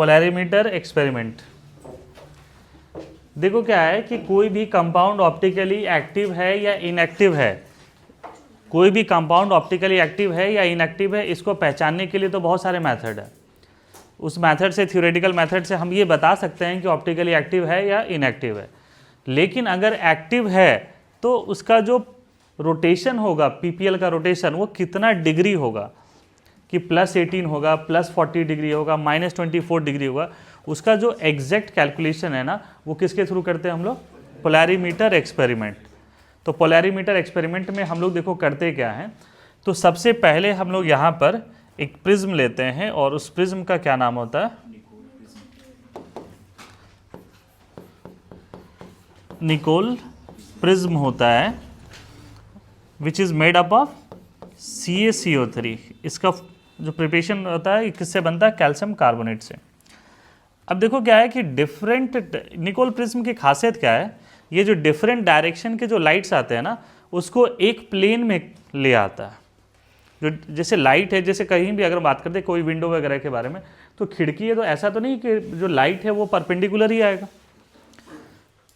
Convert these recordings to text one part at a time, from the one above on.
Polarimeter experiment. देखो क्या है कि कोई भी कंपाउंड ऑप्टिकली एक्टिव है या इनएक्टिव है, कोई भी कंपाउंड ऑप्टिकली एक्टिव है या इनएक्टिव है, इसको पहचानने के लिए तो बहुत सारे मेथड है। उस मेथड से, थ्योरेटिकल मेथड से हम ये बता सकते हैं कि ऑप्टिकली एक्टिव है या इनएक्टिव है। लेकिन अगर एक्टिव है तो उसका जो रोटेशन होगा, पीपीएल का रोटेशन, वो कितना डिग्री होगा, कि +18 होगा, +40 डिग्री होगा, -24 डिग्री होगा, उसका जो एग्जैक्ट कैलकुलेशन है ना, वो किसके थ्रू करते हैं हम लोग? Polarimeter experiment. तो पोलैरीमीटर एक्सपेरिमेंट में हम लोग देखो करते क्या हैं। तो सबसे पहले हम लोग यहाँ पर एक प्रिज्म लेते हैं और उस प्रिज्म का क्या नाम होता है? निकोल प्रिज्म होता है, which is made up of CaCO3। इसका जो प्रिपरेशन होता है किससे बनता है? कैल्शियम कार्बोनेट से। अब देखो क्या है कि डिफरेंट निकोल प्रिज्म की खासियत क्या है, ये जो डिफरेंट डायरेक्शन के जो लाइट्स आते हैं ना, उसको एक प्लेन में ले आता है। जो जैसे लाइट है, जैसे कहीं भी अगर बात करते हैं कोई विंडो वगैरह के बारे में, तो खिड़की है तो ऐसा तो नहीं कि जो लाइट है वो परपेंडिकुलर ही आएगा।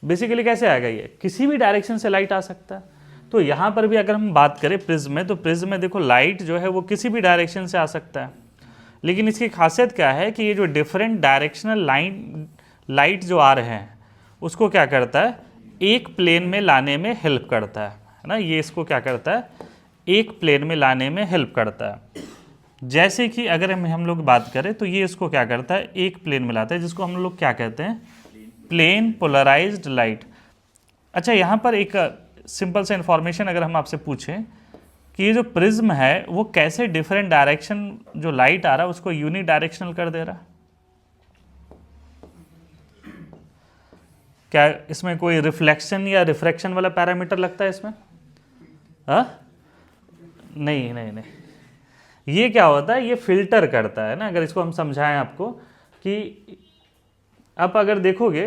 बेसिकली कैसे आएगा? ये किसी भी डायरेक्शन से लाइट आ सकता है। तो यहाँ पर भी अगर हम बात करें प्रिज्म में, तो प्रिज्म में देखो लाइट जो है वो किसी भी डायरेक्शन से आ सकता है। लेकिन इसकी खासियत क्या है कि ये जो डिफरेंट डायरेक्शनल लाइट जो आ रहे हैं, उसको क्या करता है? एक प्लेन में लाने में हेल्प करता है ना। ये इसको क्या करता है? एक प्लेन में लाने में हेल्प करता है। जैसे कि अगर हम लोग बात करें तो ये इसको क्या करता है? एक प्लेन में लाता है, जिसको हम लोग क्या कहते हैं? Plane polarised light. अच्छा, यहाँ पर एक सिंपल सा इन्फॉर्मेशन अगर हम आपसे पूछें कि ये जो प्रिज्म है वो कैसे डिफरेंट डायरेक्शन जो लाइट आ रहा है उसको यूनिडायरेक्शनल कर दे रहा है? क्या इसमें कोई रिफ्लेक्शन या रिफ्रैक्शन वाला पैरामीटर लगता है इसमें? नहीं नहीं नहीं, ये क्या होता है? ये फिल्टर करता है ना। अगर इसको हम समझाएं आपको कि आप अगर देखोगे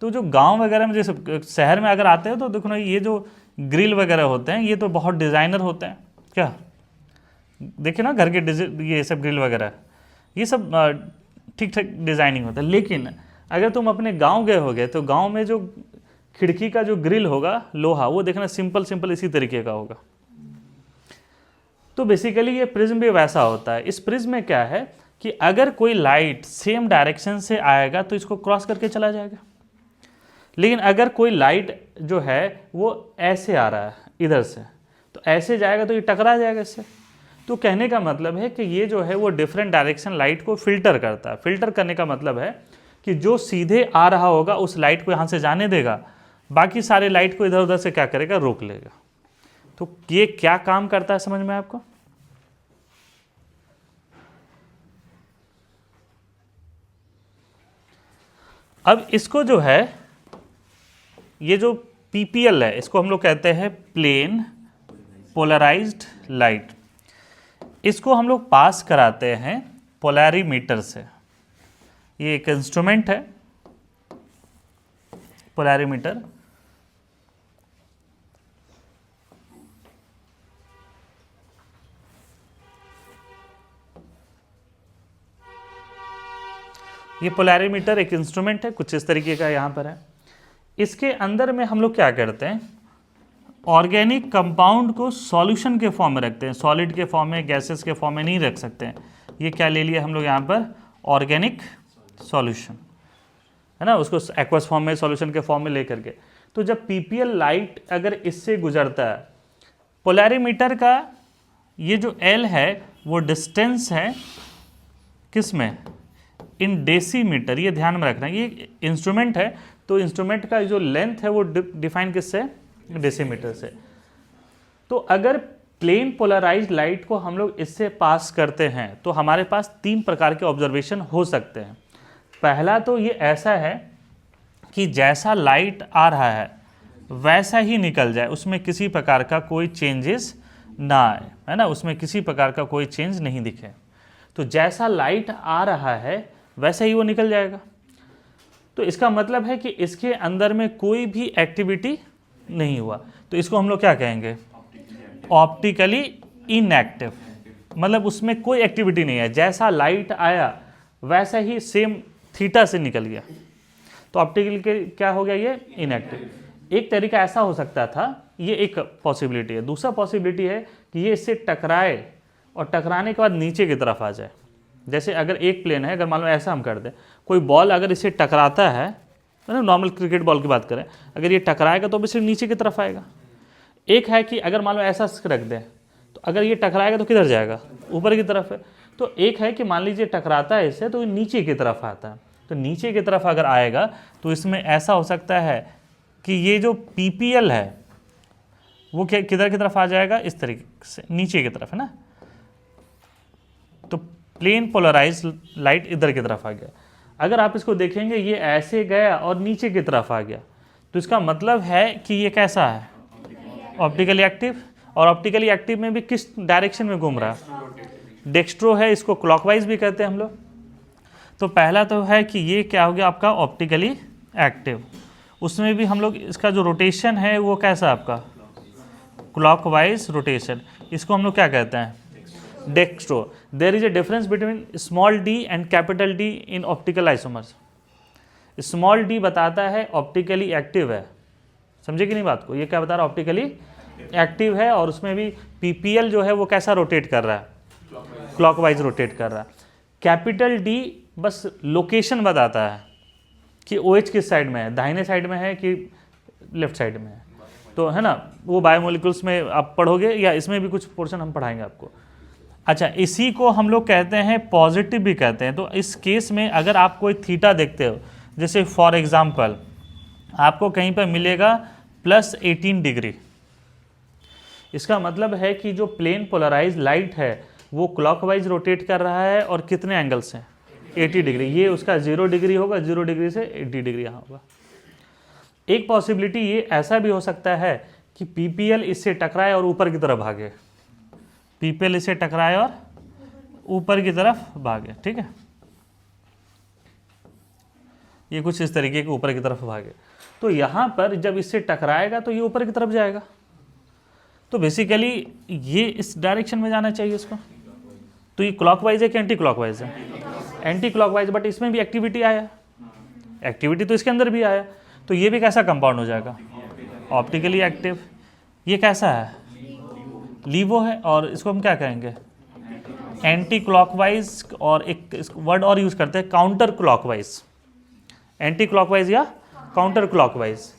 तो जो गांव वगैरह में, जैसे शहर में अगर आते हैं तो देखो ना, ये जो ग्रिल वगैरह होते हैं ये तो बहुत डिज़ाइनर होते हैं। क्या देखिए ना, घर के ये सब ग्रिल वगैरह, ये सब ठीक ठाक डिज़ाइनिंग होता है। लेकिन अगर तुम अपने गांव गए होगे तो गांव में जो खिड़की का जो ग्रिल होगा लोहा, वो देखना सिंपल इसी तरीके का होगा। तो बेसिकली ये प्रिज्म भी वैसा होता है। इस प्रिज्म में क्या है कि अगर कोई लाइट सेम डायरेक्शन से आएगा तो इसको क्रॉस करके चला जाएगा। लेकिन अगर कोई लाइट जो है वो ऐसे आ रहा है इधर से, तो ऐसे जाएगा तो ये टकरा जाएगा इससे। तो कहने का मतलब है कि ये जो है वो डिफरेंट डायरेक्शन लाइट को फिल्टर करता है। फिल्टर करने का मतलब है कि जो सीधे आ रहा होगा उस लाइट को यहाँ से जाने देगा, बाकी सारे लाइट को इधर उधर से क्या करेगा? रोक लेगा। तो ये क्या काम करता है समझ में आपको? अब इसको जो है, ये जो पीपीएल है, इसको हम लोग कहते हैं प्लेन पोलराइज्ड लाइट। इसको हम लोग पास कराते हैं पोलैरीमीटर से। ये एक इंस्ट्रूमेंट है पोलैरीमीटर। ये पोलैरीमीटर एक इंस्ट्रूमेंट है, कुछ इस तरीके का यहाँ पर है। इसके अंदर में हम लोग क्या करते हैं? ऑर्गेनिक कंपाउंड को सॉल्यूशन के फॉर्म में रखते हैं। सॉलिड के फॉर्म में, गैसेस के फॉर्म में नहीं रख सकते हैं। ये क्या ले लिया हम लोग यहाँ पर? ऑर्गेनिक सॉल्यूशन, है ना। उसको एक्वस फॉर्म में, सॉल्यूशन के फॉर्म में लेकर के, तो जब पीपीएल लाइट अगर इससे गुजरता है, पोलैरीमीटर का ये जो एल है वो डिस्टेंस है किस में? इन डेसीमीटर। ये ध्यान में रखना, ये इंस्ट्रूमेंट है तो इंस्ट्रूमेंट का जो लेंथ है वो डिफाइन किससे? डेसीमीटर से। तो अगर प्लेन पोलराइज्ड लाइट को हम लोग इससे पास करते हैं तो हमारे पास 3 प्रकार के ऑब्जर्वेशन हो सकते हैं। पहला तो ये ऐसा है कि जैसा लाइट आ रहा है वैसा ही निकल जाए, उसमें किसी प्रकार का कोई चेंजेस ना आए, है ना, उसमें किसी प्रकार का कोई चेंज नहीं दिखे। तो जैसा लाइट आ रहा है वैसे ही वो निकल जाएगा। तो इसका मतलब है कि इसके अंदर में कोई भी एक्टिविटी नहीं हुआ। तो इसको हम लोग क्या कहेंगे? Optically inactive. मतलब उसमें कोई एक्टिविटी नहीं है, जैसा लाइट आया वैसा ही सेम थीटा से निकल गया, तो ऑप्टिकली के क्या हो गया, ये इनएक्टिव। एक तरीका ऐसा हो सकता था, ये एक पॉसिबिलिटी है। दूसरा पॉसिबिलिटी है कि ये इससे टकराए और टकराने के बाद नीचे की तरफ आ जाए। जैसे अगर एक प्लेन है, अगर मान लो ऐसा हम कर दें, कोई बॉल अगर इससे टकराता है, मतलब नॉर्मल क्रिकेट बॉल की बात करें, अगर ये टकराएगा तो सिर्फ नीचे की तरफ आएगा। एक है कि अगर मान लो ऐसा रख दें, तो अगर ये टकराएगा तो किधर जाएगा, ऊपर की तरफ है। तो एक है कि मान लीजिए टकराता है इससे, तो ये नीचे की तरफ आता है। तो नीचे की तरफ अगर आएगा तो इसमें ऐसा हो सकता है कि ये जो PPL है वो किधर की तरफ आ जाएगा, इस तरीके से नीचे की तरफ, है ना। तो प्लेन पोलराइज लाइट इधर की तरफ आ गया। अगर आप इसको देखेंगे, ये ऐसे गया और नीचे की तरफ आ गया, तो इसका मतलब है कि ये कैसा है, ऑप्टिकली एक्टिव। और ऑप्टिकली एक्टिव में भी किस डायरेक्शन में घूम रहा है, डेक्स्ट्रो है, इसको क्लॉकवाइज भी कहते हैं हम लोग। तो पहला तो है कि ये क्या हो गया आपका ऑप्टिकली एक्टिव। उसमें भी हम लोग इसका जो रोटेशन है वो कैसा आपका क्लॉकवाइज रोटेशन, इसको हम लोग क्या कहते हैं, dextro. There is a difference between small d and capital D in optical isomers. Small d बताता है ऑप्टिकली एक्टिव है, समझे कि नहीं बात को, ये क्या बता रहा है, ऑप्टिकली एक्टिव है। और उसमें भी PPL जो है वो कैसा रोटेट कर रहा है, क्लॉकवाइज रोटेट कर रहा है। कैपिटल D बस लोकेशन बताता है कि OH किस साइड में है, दाहिने साइड में है कि लेफ्ट साइड में है, तो है ना, वो बायोमोलिकुल्स में आप पढ़ोगे, या इसमें भी कुछ पोर्शन हम पढ़ाएंगे आपको। अच्छा, इसी को हम लोग कहते हैं पॉजिटिव भी कहते हैं। तो इस केस में अगर आप कोई थीटा देखते हो, जैसे फॉर एग्जांपल आपको कहीं पर मिलेगा +18 डिग्री, इसका मतलब है कि जो प्लेन पोलराइज लाइट है वो क्लॉकवाइज रोटेट कर रहा है, और कितने एंगल से, 80 डिग्री। ये उसका 0 डिग्री होगा, 0 डिग्री से 80 डिग्री यहाँ होगा। एक पॉसिबिलिटी ये ऐसा भी हो सकता है कि PPL इससे टकराए और ऊपर की तरफ भागे, PPL इससे टकराए और ऊपर की तरफ भागे, ठीक है, ये कुछ इस तरीके के ऊपर की तरफ भागे। तो यहाँ पर जब इससे टकराएगा तो ये ऊपर की तरफ जाएगा, तो बेसिकली ये इस डायरेक्शन में जाना चाहिए इसको। तो ये क्लॉकवाइज है कि एंटी क्लॉकवाइज है, एंटी क्लॉकवाइज, बट इसमें भी एक्टिविटी आया, एक्टिविटी तो इसके अंदर भी आया, तो ये भी कैसा कंपाउंड हो जाएगा, ऑप्टिकली एक्टिव। ये कैसा है, लीवो है, और इसको हम क्या कहेंगे, एंटी क्लॉकवाइज। और एक वर्ड और यूज करते हैं, काउंटर क्लॉकवाइज, एंटी क्लॉकवाइज या काउंटर क्लॉकवाइज।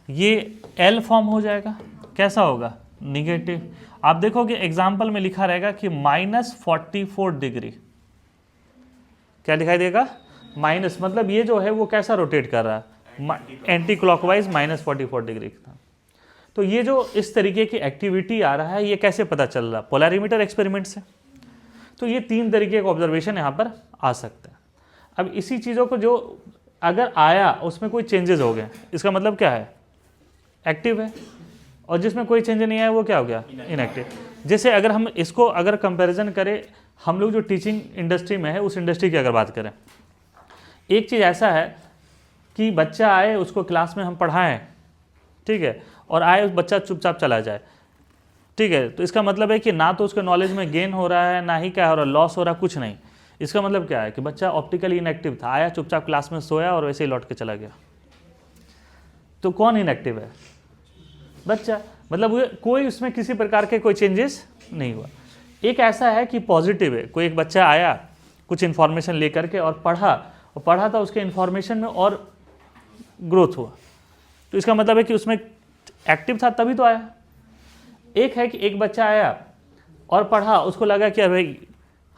ये L फॉर्म हो जाएगा, कैसा होगा, निगेटिव। आप देखोगे एग्जाम्पल में लिखा रहेगा कि -44 डिग्री, क्या दिखाई देगा, माइनस, मतलब ये जो है वो कैसा रोटेट कर रहा है, एंटी क्लॉकवाइज -44 डिग्री का। तो ये जो इस तरीके की एक्टिविटी आ रहा है, ये कैसे पता चल रहा है, पोलैरिमीटर एक्सपेरिमेंट से। तो ये 3 तरीके का ऑब्जर्वेशन यहाँ पर आ सकता है। अब इसी चीज़ों को जो अगर आया उसमें कोई चेंजेस हो गए, इसका मतलब क्या है, एक्टिव है, और जिसमें कोई चेंज नहीं आया वो क्या हो गया, इनएक्टिव। जैसे अगर हम इसको अगर कंपैरिजन करें, हम लोग जो टीचिंग इंडस्ट्री में है उस इंडस्ट्री की अगर बात करें, एक चीज़ ऐसा है कि बच्चा आए, उसको क्लास में हम पढ़ाएं, ठीक है, और आए उस बच्चा चुपचाप चला जाए, ठीक है, तो इसका मतलब है कि ना तो उसके नॉलेज में गेन हो रहा है, ना ही क्या हो रहा है, लॉस हो रहा है, कुछ नहीं। इसका मतलब क्या है कि बच्चा ऑप्टिकली इनएक्टिव था, आया चुपचाप क्लास में सोया और वैसे ही लौट के चला गया। तो कौन इनएक्टिव है, बच्चा, मतलब कोई उसमें किसी प्रकार के कोई चेंजेस नहीं हुआ। एक ऐसा है कि पॉजिटिव है, कोई एक बच्चा आया कुछ इन्फॉर्मेशन लेकर के और पढ़ा था, उसके इन्फॉर्मेशन में और ग्रोथ हुआ, तो इसका मतलब है कि उसमें एक्टिव था तभी तो आया। एक है कि एक बच्चा आया और पढ़ा, उसको लगा कि भाई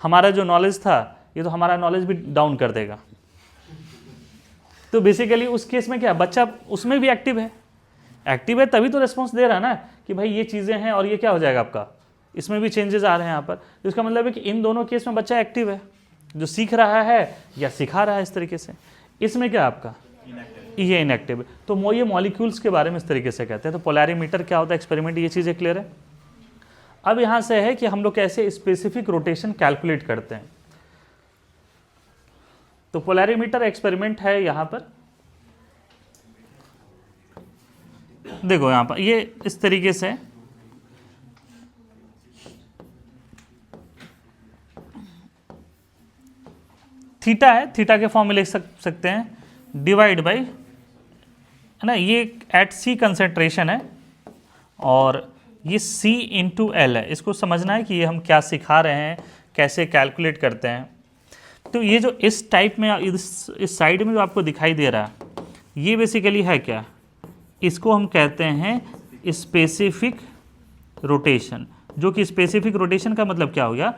हमारा जो नॉलेज था ये तो हमारा नॉलेज भी डाउन कर देगा, तो बेसिकली उस केस में क्या, बच्चा उसमें भी एक्टिव है तभी तो रिस्पॉन्स दे रहा है ना कि भाई ये चीज़ें हैं, और ये क्या हो जाएगा आपका, इसमें भी चेंजेस आ रहे हैं यहाँ पर। तो इसका मतलब है कि इन दोनों केस में बच्चा एक्टिव है, जो सीख रहा है या सिखा रहा है इस तरीके से। इसमें क्या आपका, ये इनएक्टिव है। तो ये मॉलिक्यूल्स के बारे में इस तरीके से कहते हैं। तो पोलैरिमीटर क्या होता है, एक्सपेरिमेंट, ये चीज़ें क्लियर है। अब यहाँ से है कि हम लोग कैसे स्पेसिफिक रोटेशन कैलकुलेट करते हैं। तो पोलैरिमीटर एक्सपेरिमेंट है यहाँ पर, देखो यहाँ पर ये इस तरीके से, थीटा है, थीटा के फॉर्म में लिख सकते हैं डिवाइड बाई, है ना, ये एट सी कंसेंट्रेशन है और ये C इंटू एल है। इसको समझना है कि ये हम क्या सिखा रहे हैं, कैसे कैलकुलेट करते हैं। तो ये जो इस टाइप में इस साइड में जो आपको दिखाई दे रहा है, ये बेसिकली है क्या, इसको हम कहते हैं स्पेसिफिक रोटेशन। जो कि स्पेसिफिक रोटेशन का मतलब क्या हो गया,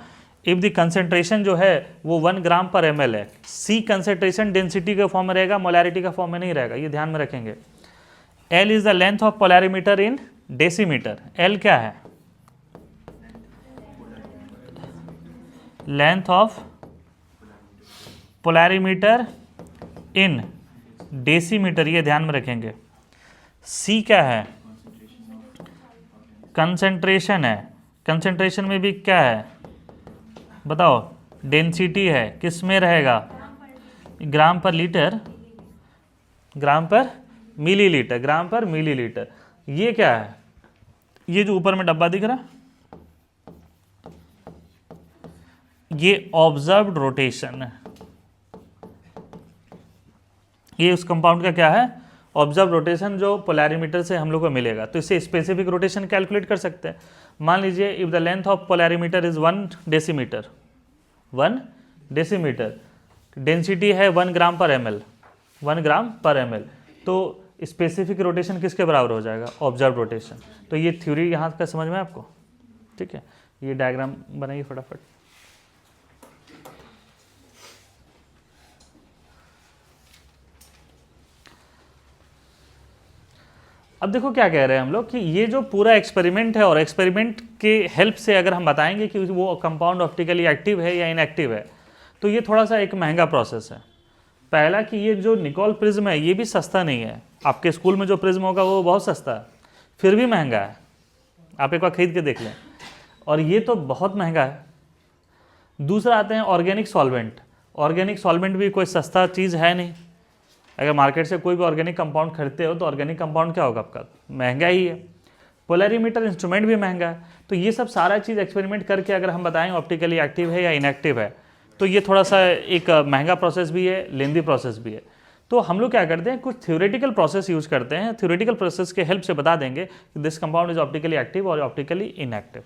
इफ द कंसेंट्रेशन जो है वो 1 ग्राम पर ml है, C कंसेंट्रेशन डेंसिटी के फॉर्म में रहेगा, मोलैरिटी का फॉर्म में नहीं रहेगा, ये ध्यान में रखेंगे। L is the length of polarimeter in decimetre. L क्या है, length of polarimeter in decimetre, ये ध्यान में रखेंगे। C क्या है, कंसेंट्रेशन है, कंसेंट्रेशन में भी क्या है बताओ, डेंसिटी है, किस में रहेगा, ग्राम पर लीटर, ग्राम पर मिलीलीटर, ग्राम पर मिलीलीटर। ये क्या है, ये जो ऊपर में डब्बा दिख रहा, ये ऑब्जर्व्ड रोटेशन है। ये उस कंपाउंड का क्या है, ऑब्जर्व रोटेशन, जो पोलैरिमीटर से हम लोग को मिलेगा। तो इससे स्पेसिफिक रोटेशन कैलकुलेट कर सकते हैं। मान लीजिए if the length of polarimeter is 1 decimetre, 1 decimetre, density है 1 ग्राम पर ml, 1 ग्राम पर ml, तो स्पेसिफिक रोटेशन किसके बराबर हो जाएगा, ऑब्जर्व रोटेशन। तो ये थ्योरी यहाँ का समझ में आपको, ठीक है। ये डायग्राम बनाइए फटाफट। अब देखो क्या कह रहे हैं हम लोग कि ये जो पूरा एक्सपेरिमेंट है, और एक्सपेरिमेंट के हेल्प से अगर हम बताएंगे कि वो कंपाउंड ऑप्टिकली एक्टिव है या इनएक्टिव है, तो ये थोड़ा सा एक महंगा प्रोसेस है। पहला कि ये जो निकोल प्रिज्म है ये भी सस्ता नहीं है। आपके स्कूल में जो प्रिज्म होगा वो बहुत सस्ता है, फिर भी महंगा है। आप एक बार खरीद के देख लें, और ये तो बहुत महंगा है। दूसरा आते हैं ऑर्गेनिक सॉल्वेंट। ऑर्गेनिक सॉल्वेंट भी कोई सस्ता चीज़ है नहीं। अगर मार्केट से कोई भी ऑर्गेनिक कंपाउंड खरीदते हो तो ऑर्गेनिक कंपाउंड क्या होगा आपका, महंगा ही है। पोलैरिमीटर इंस्ट्रूमेंट भी महंगा है। तो ये सब सारा चीज़ एक्सपेरिमेंट करके अगर हम बताएं ऑप्टिकली एक्टिव है या इनएक्टिव है, तो ये थोड़ा सा एक महंगा प्रोसेस भी है, लेंदी प्रोसेस भी है। तो हम लोग क्या करते हैं, कुछ थ्योरेटिकल प्रोसेस यूज करते हैं। थ्योरेटिकल प्रोसेस के हेल्प से बता देंगे कि this compound is optically active और ऑप्टिकली इनएक्टिव।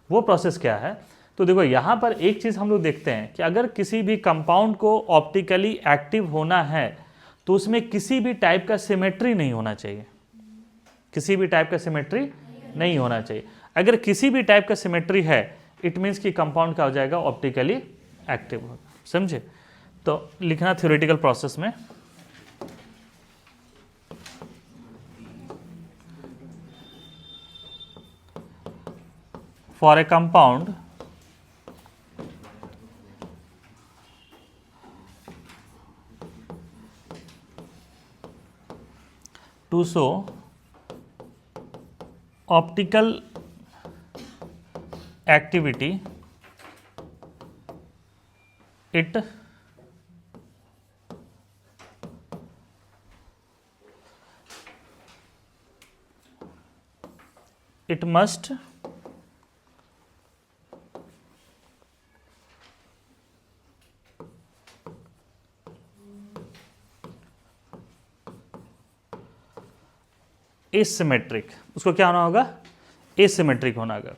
वो प्रोसेस क्या है, तो देखो यहाँ पर एक चीज़ हम लोग देखते हैं कि अगर किसी भी कंपाउंड को ऑप्टिकली एक्टिव होना है तो उसमें किसी भी टाइप का सिमेट्री नहीं होना चाहिए। किसी भी टाइप का सिमेट्री नहीं होना चाहिए। अगर किसी भी टाइप का सिमेट्री है, इट मीन्स कि कंपाउंड क्या हो जाएगा, ऑप्टिकली एक्टिव होगा। समझे? तो लिखना थ्योरेटिकल प्रोसेस में, for a compound to show optical activity, it must asymmetric. उसको क्या होना होगा, एसिमेट्रिक होना होगा।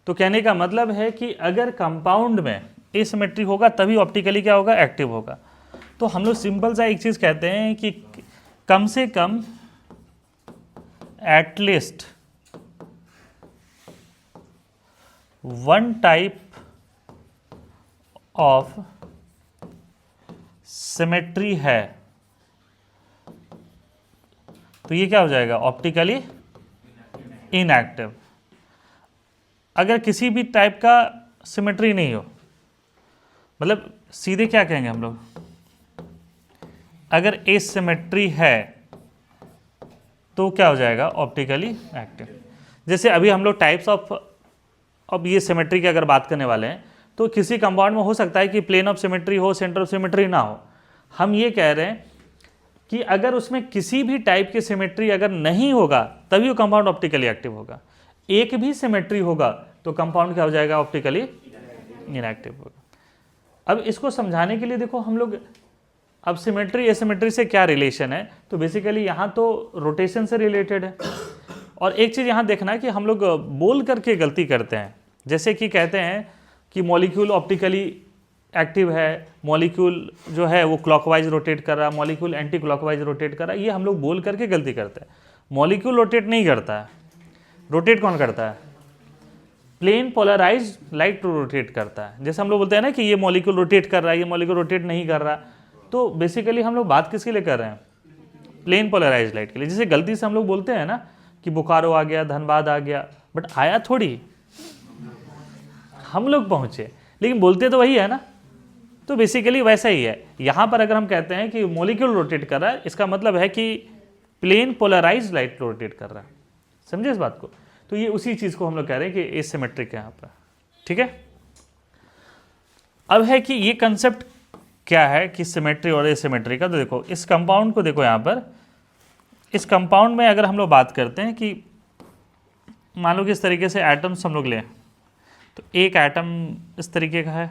तो कहने का मतलब है कि अगर कंपाउंड में एसिमेट्रिक होगा तभी ऑप्टिकली क्या होगा, एक्टिव होगा। तो हम लोग सिंपल सा एक चीज़ कहते हैं कि कम से कम at least one type of symmetry है, तो ये क्या हो जाएगा, ऑप्टिकली इनएक्टिव। अगर किसी भी टाइप का सिमेट्री नहीं हो, मतलब सीधे क्या कहेंगे हम लोग, अगर एसिमेट्री है तो क्या हो जाएगा, ऑप्टिकली एक्टिव। जैसे अभी हम लोग टाइप्स ऑफ, अब ये सिमेट्री की अगर बात करने वाले हैं, तो किसी कंपाउंड में हो सकता है कि प्लेन ऑफ सिमेट्री हो, सेंटर ऑफ सिमेट्री ना हो। हम ये कह रहे हैं कि अगर उसमें किसी भी टाइप की सिमेट्री अगर नहीं होगा तभी वो कंपाउंड ऑप्टिकली एक्टिव होगा। एक भी सिमेट्री होगा तो कंपाउंड क्या हो जाएगा, ऑप्टिकली इनएक्टिव होगा। अब इसको समझाने के लिए देखो हम लोग, अब सिमेट्री एसिमेट्री से क्या रिलेशन है, तो बेसिकली यहाँ तो रोटेशन से रिलेटेड है। और एक चीज़ यहाँ देखना है कि हम लोग बोल करके गलती करते हैं, जैसे कि कहते हैं कि मॉलिक्यूल ऑप्टिकली एक्टिव है, मॉलिक्यूल जो है वो क्लॉकवाइज रोटेट कर रहा है, मॉलिक्यूल एंटी क्लॉकवाइज रोटेट कर रहा है, ये हम लोग बोल करके गलती करते हैं। मॉलिक्यूल रोटेट नहीं करता है, रोटेट कौन करता है? प्लेन पोलराइज लाइट रोटेट करता है। जैसे हम लोग बोलते हैं ना कि ये मॉलिक्यूल रोटेट कर रहा है, ये मॉलिक्यूल रोटेट नहीं कर रहा, तो बेसिकली हम लोग बात किसके लिए कर रहे हैं? प्लेन पोलराइज लाइट के लिए। जैसे गलती से हम लोग बोलते हैं ना कि बोकारो आ गया, धनबाद आ गया, बट आया थोड़ी, हम लोग पहुंचे, लेकिन बोलते तो वही है ना। तो बेसिकली वैसा ही है यहाँ पर। अगर हम कहते हैं कि मॉलिक्यूल रोटेट कर रहा है, इसका मतलब है कि प्लेन पोलराइज लाइट रोटेट कर रहा है। समझे इस बात को? तो ये उसी चीज़ को हम लोग कह रहे हैं कि एसिमेट्रिक है यहाँ पर। ठीक है, अब है कि ये कंसेप्ट क्या है कि सिमेट्री और एसिमेट्री का। तो देखो इस कंपाउंड को देखो, यहाँ पर इस कंपाउंड में अगर हम लोग बात करते हैं कि मान लो कि इस तरीके से एटम्स हम लोग लें, तो एक एटम इस तरीके का है,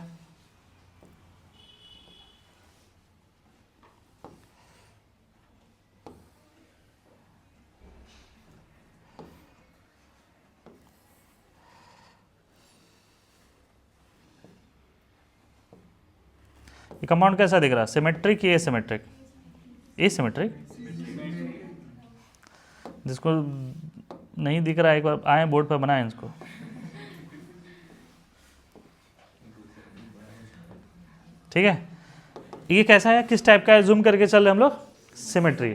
ये कंपाउंड कैसा दिख रहा है? सिमेट्रिक या एसिमेट्रिक? एसिमेट्रिक। जिसको नहीं दिख रहा है एक बार आए बोर्ड पर बनाएं इसको। ठीक है, ये कैसा है, किस टाइप का है? जूम करके चल रहे हम लोग, सिमेट्री।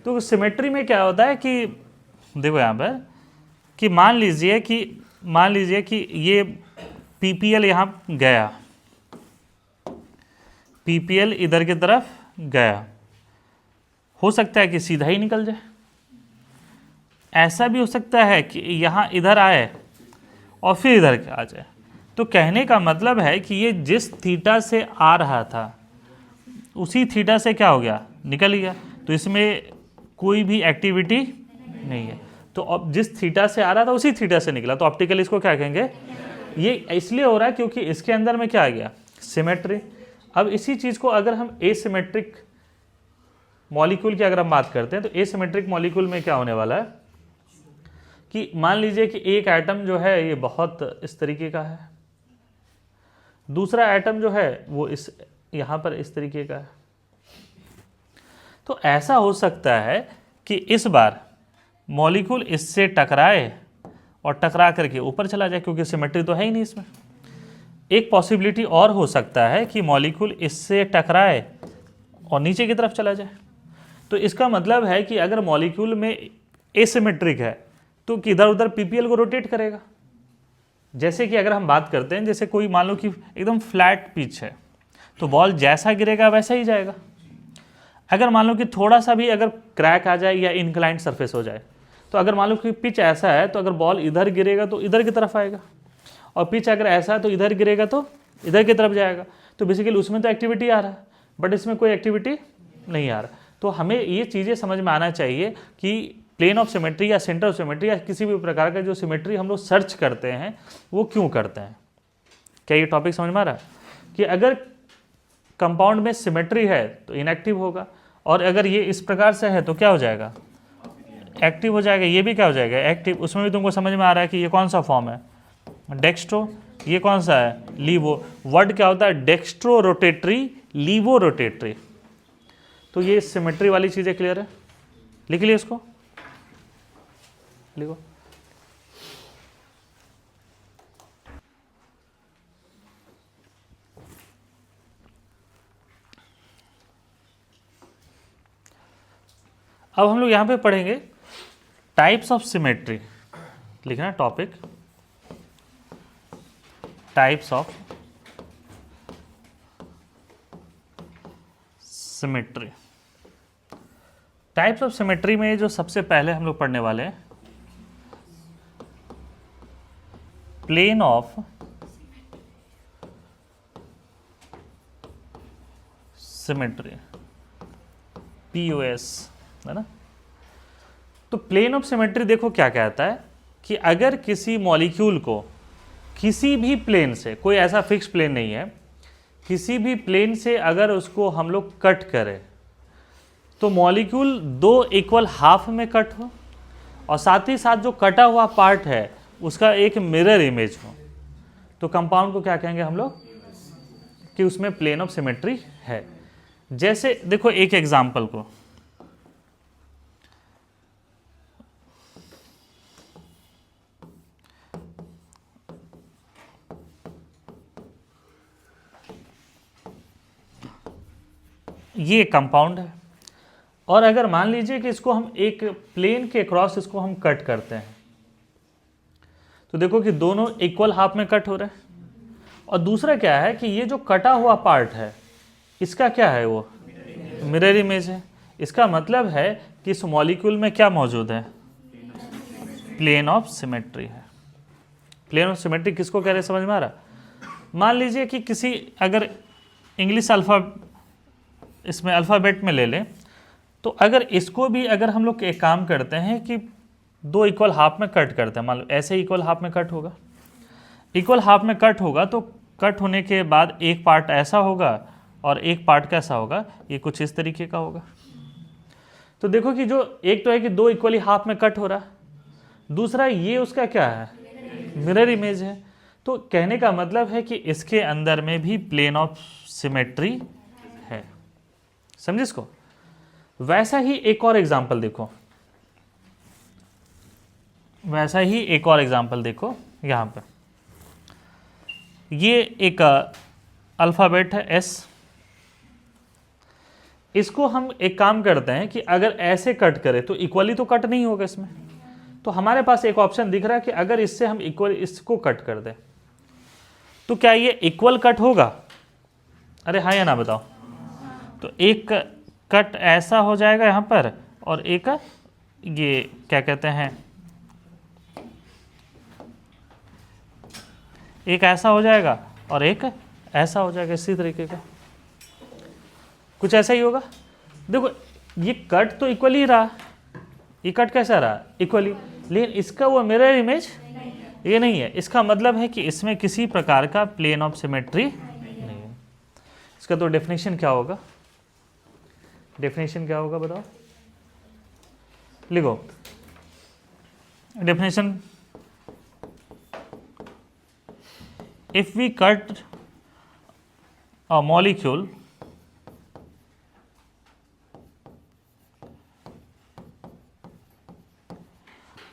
तो सिमेट्री में क्या होता है कि देखो यहाँ पर कि मान लीजिए कि ये पीपीएल यहाँ गया, पीपीएल इधर की तरफ गया, हो सकता है कि सीधा ही निकल जाए, ऐसा भी हो सकता है कि यहाँ इधर आए और फिर इधर आ जाए। तो कहने का मतलब है कि ये जिस थीटा से आ रहा था उसी थीटा से क्या हो गया? निकल गया। तो इसमें कोई भी एक्टिविटी नहीं है। तो अब जिस थीटा से आ रहा था उसी थीटा से निकला, तो ऑप्टिकल इसको क्या कहेंगे? ये इसलिए हो रहा है क्योंकि इसके अंदर में क्या आ गया? सिमेट्री। अब इसी चीज़ को अगर हम एसिमेट्रिक मॉलिक्यूल की अगर हम बात करते हैं, तो एसिमेट्रिक मॉलिक्यूल में क्या होने वाला है कि मान लीजिए कि एक एटम जो है ये बहुत इस तरीके का है, दूसरा एटम जो है वो इस यहाँ पर इस तरीके का है। तो ऐसा हो सकता है कि इस बार मॉलिक्यूल इससे टकराए और टकरा करके ऊपर चला जाए, क्योंकि सिमेट्री तो है ही नहीं इसमें। एक पॉसिबिलिटी और हो सकता है कि मॉलिक्यूल इससे टकराए और नीचे की तरफ चला जाए। तो इसका मतलब है कि अगर मॉलिक्यूल में एसिमेट्रिक है तो किधर उधर पीपीएल को रोटेट करेगा। जैसे कि अगर हम बात करते हैं, जैसे कोई मान लो कि एकदम फ्लैट पिच है तो बॉल जैसा गिरेगा वैसा ही जाएगा। अगर मान लो कि थोड़ा सा भी अगर क्रैक आ जाए या इंक्लाइंड सरफेस हो जाए, तो अगर मान लो कि पिच ऐसा है तो अगर बॉल इधर गिरेगा तो इधर की तरफ आएगा, और पिच अगर ऐसा है तो इधर गिरेगा तो इधर की तरफ जाएगा। तो बेसिकली उसमें तो एक्टिविटी आ रहा है, बट इसमें कोई एक्टिविटी नहीं आ रहा। तो हमें ये चीज़ें समझ में आना चाहिए कि प्लेन ऑफ सिमेट्री या सेंटर ऑफ सिमेट्री या किसी भी प्रकार का जो सिमेट्री हम लोग सर्च करते हैं वो क्यों करते हैं। क्या ये टॉपिक समझ में आ रहा है कि अगर कंपाउंड में सिमेट्री है तो इनएक्टिव होगा, और अगर ये इस प्रकार से है तो क्या हो जाएगा? एक्टिव हो जाएगा। ये भी क्या हो जाएगा? एक्टिव। उसमें भी तुमको समझ में आ रहा है कि ये कौन सा फॉर्म है? डेक्स्ट्रो। ये कौन सा है? लीवो। वर्ड क्या होता है? Dextro rotatory, levo rotatory. तो ये सिमेट्री वाली चीज़ें क्लियर है? लिख लिया इसको, लिखो। अब हम लोग यहाँ पे पढ़ेंगे टाइप्स ऑफ सिमेट्री। लिखना topic, types of symmetry. Types of symmetry में जो सबसे पहले हम लोग पढ़ने वाले हैं, प्लेन ऑफ सिमेट्री, POS है ना। तो प्लेन ऑफ सिमेट्री देखो क्या कहता है कि अगर किसी मॉलिक्यूल को किसी भी प्लेन से, कोई ऐसा फिक्स प्लेन नहीं है, किसी भी प्लेन से अगर उसको हम लोग कट करें तो मॉलिक्यूल दो इक्वल हाफ में कट हो और साथ ही साथ जो कटा हुआ पार्ट है उसका एक मिरर इमेज हो, तो कंपाउंड को क्या कहेंगे हम लोग कि उसमें प्लेन ऑफ सिमेट्री है। जैसे देखो एक एग्जांपल को, ये कंपाउंड है और अगर मान लीजिए कि इसको हम एक प्लेन के क्रॉस इसको हम कट करते हैं तो देखो कि दोनों इक्वल हाफ में कट हो रहे हैं। और दूसरा क्या है कि ये जो कटा हुआ पार्ट है इसका क्या है, वो मिरर इमेज है। इसका मतलब है कि इस मॉलिक्यूल में क्या मौजूद है, प्लेन ऑफ सिमेट्री है। प्लेन ऑफ सिमेट्री किसको कह रहे हैं, समझ में आ रहा? मान लीजिए कि किसी अगर इंग्लिश इसमें अल्फ़ाबेट में ले लें तो अगर इसको भी अगर हम लोग एक काम करते हैं कि दो इक्वल हाफ में कट करते हैं, मान लो ऐसे इक्वल हाफ में कट होगा, इक्वल हाफ में कट होगा तो कट होने के बाद एक पार्ट ऐसा होगा और एक पार्ट कैसा होगा, ये कुछ इस तरीके का होगा। तो देखो कि जो एक तो है कि दो इक्वली हाफ में कट हो रहा, दूसरा ये उसका क्या है, मिरर इमेज है। तो कहने का मतलब है कि इसके अंदर में भी प्लेन ऑफ सिमेट्री है। समझे इसको? वैसा ही एक और एग्जांपल देखो, वैसा ही एक और एग्जांपल देखो यहां पे, ये एक अल्फ़ाबेट है एस। इसको हम एक काम करते हैं कि अगर ऐसे कट करें तो इक्वली तो कट नहीं होगा इसमें, तो हमारे पास एक ऑप्शन दिख रहा है कि अगर इससे हम इक्वल इसको कट कर दें तो क्या ये इक्वल कट होगा? अरे हाँ या ना बताओ। तो एक कट ऐसा हो जाएगा यहाँ पर और एक ये क्या कहते हैं, एक ऐसा हो जाएगा और एक ऐसा हो जाएगा, इसी तरीके का कुछ ऐसा ही होगा। देखो ये कट तो इक्वली रहा, ये कट कैसा रहा, इक्वली, लेकिन इसका वो मिरर इमेज ये नहीं है। इसका मतलब है कि इसमें किसी प्रकार का प्लेन ऑफ सिमेट्री नहीं है। इसका तो डेफिनेशन क्या होगा, डेफिनेशन क्या होगा बताओ, लिखो definition. If we cut a molecule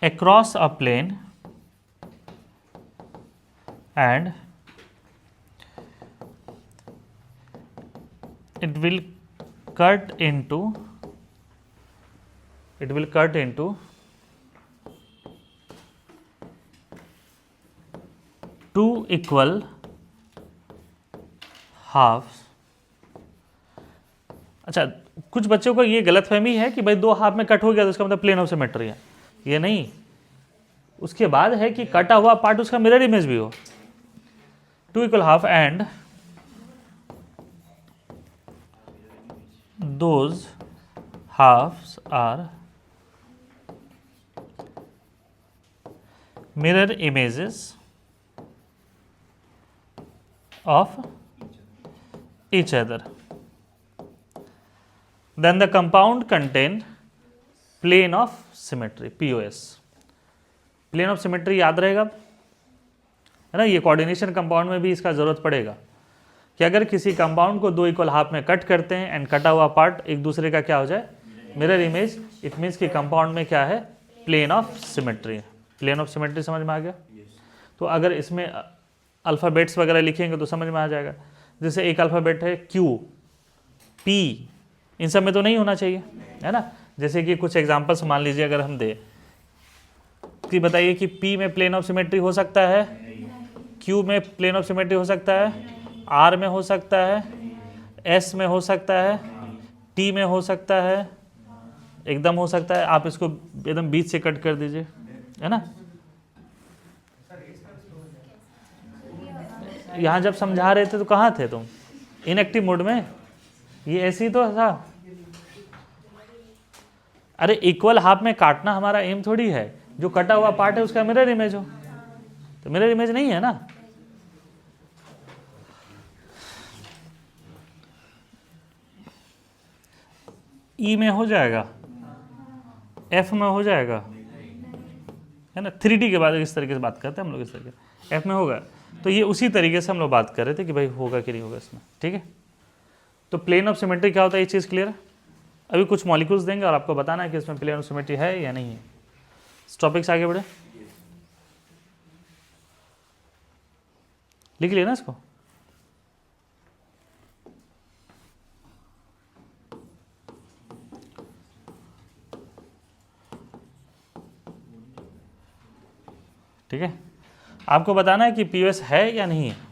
across a plane and it will cut into two equal halves। अच्छा, कुछ बच्चों को ये गलतफहमी है कि भाई दो हाफ में कट हो गया तो उसका मतलब प्लेन ऑफ सिमेट्री है, ये नहीं। उसके बाद है कि कटा हुआ पार्ट उसका मिरर इमेज भी हो। Two equal half and those halves are mirror images of each other, then the compound contain plane of symmetry, POS। Plane of symmetry याद रहेगा है ना, ये कोऑर्डिनेशन कंपाउंड में भी इसका जरूरत पड़ेगा कि अगर किसी कंपाउंड को दो इक्वल हाफ में कट करते हैं एंड कटा हुआ पार्ट एक दूसरे का क्या हो जाए, मिरर इमेज, इट मीन्स कि कंपाउंड में क्या है, plane of symmetry. Plane of symmetry समझ में आ गया? तो अगर इसमें अल्फ़ाबेट्स वगैरह लिखेंगे तो समझ में आ जाएगा। जैसे एक अल्फ़ाबेट है Q, P, इन सब में तो नहीं होना चाहिए है ना। जैसे कि कुछ एग्जांपल्स मान लीजिए अगर हम दे कि बताइए कि P में प्लेन ऑफ सिमेट्री हो सकता है, Q में प्लेन ऑफ सिमेट्री हो सकता है, R में हो सकता है, S में हो सकता है, T में हो सकता है, एकदम हो सकता है। आप इसको एकदम बीच से कट कर दीजिए है ना। यहाँ जब समझा रहे थे तो कहाँ थे तुम, इनएक्टिव मोड में? ये ऐसे ही तो था। अरे इक्वल हाफ में काटना हमारा एम थोड़ी है, जो कटा हुआ पार्ट है उसका मिरर इमेज हो, तो मिरर इमेज नहीं है ना। ई में हो जाएगा, एफ में हो जाएगा, है ना। 3D के बाद इस तरीके से बात करते हैं हम लोग, इस तरीके एफ में होगा। तो ये उसी तरीके से हम लोग बात कर रहे थे कि भाई होगा कि नहीं होगा इसमें, ठीक है। तो प्लेन ऑफ सिमेट्री क्या होता है, ये चीज़ क्लियर है। अभी कुछ मॉलिक्यूल्स देंगे और आपको बताना है कि इसमें प्लेन ऑफ सिमेट्री है या नहीं है। टॉपिक से आगे बढ़े, लिख लिया ना इसको। ठीक है, आपको बताना है कि पीओएस है या नहीं है।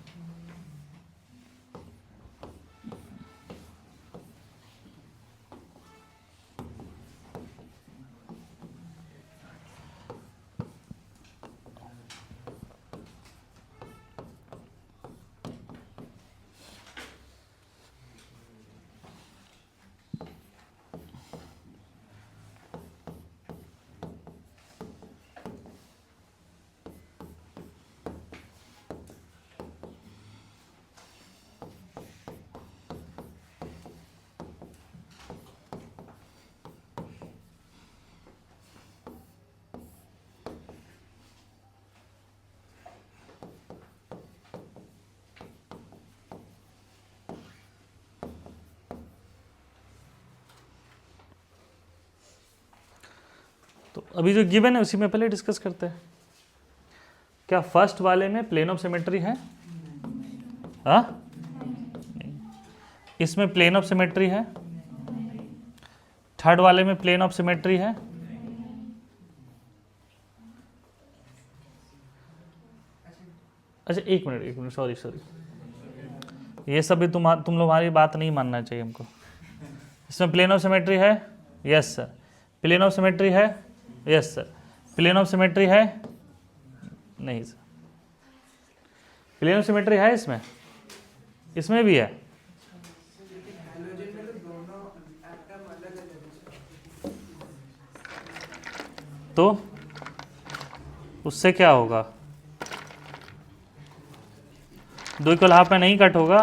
तो अभी जो गिवन है उसी में पहले डिस्कस करते हैं। क्या फर्स्ट वाले में प्लेन ऑफ सिमेट्री है? हाँ, इसमें प्लेन ऑफ सिमेट्री है। थर्ड वाले में प्लेन ऑफ सिमेट्री है। अच्छा एक मिनट सॉरी, ये सब भी तुम लोग हमारी बात नहीं मानना चाहिए हमको। इसमें प्लेन ऑफ सिमेट्री है, yes sir. Plane of symmetry है, yes sir. Plane of symmetry है, नहीं सर। प्लेन ऑफ सिमेट्री है इसमें, इसमें भी है। तो उससे क्या होगा, दो इक्वल हाफ में नहीं कट होगा।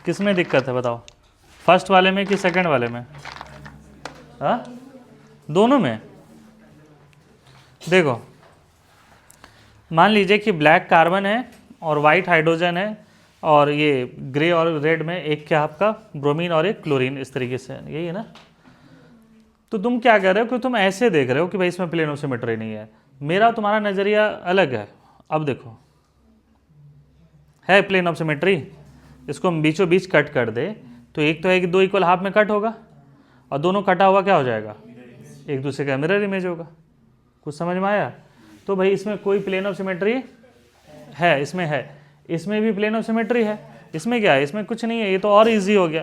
किस में दिक्कत है बताओ, फर्स्ट वाले में कि सेकंड वाले में? हाँ, दोनों में। देखो मान लीजिए कि ब्लैक कार्बन है और वाइट हाइड्रोजन है, और ये ग्रे और रेड में एक क्या आपका ब्रोमीन और एक क्लोरीन, इस तरीके से, यही है ना। तो तुम क्या कर रहे हो कि तुम ऐसे देख रहे हो कि भाई इसमें प्लेन ऑफ सिमेट्री नहीं है। मेरा तुम्हारा नज़रिया अलग है। अब देखो है प्लेन ऑफ सिमेट्री, इसको हम बीचों बीच कट कर दे तो एक तो है कि दो इक्वल हाफ में कट होगा, और दोनों कटा हुआ क्या हो जाएगा, एक दूसरे का मिरर इमेज होगा। कुछ समझ में आया? तो भाई इसमें कोई प्लेन ऑफ सिमेट्री है, इसमें है, इसमें भी प्लेन ऑफ सिमेट्री है। इसमें क्या है, इसमें कुछ नहीं है, ये तो और इजी हो गया।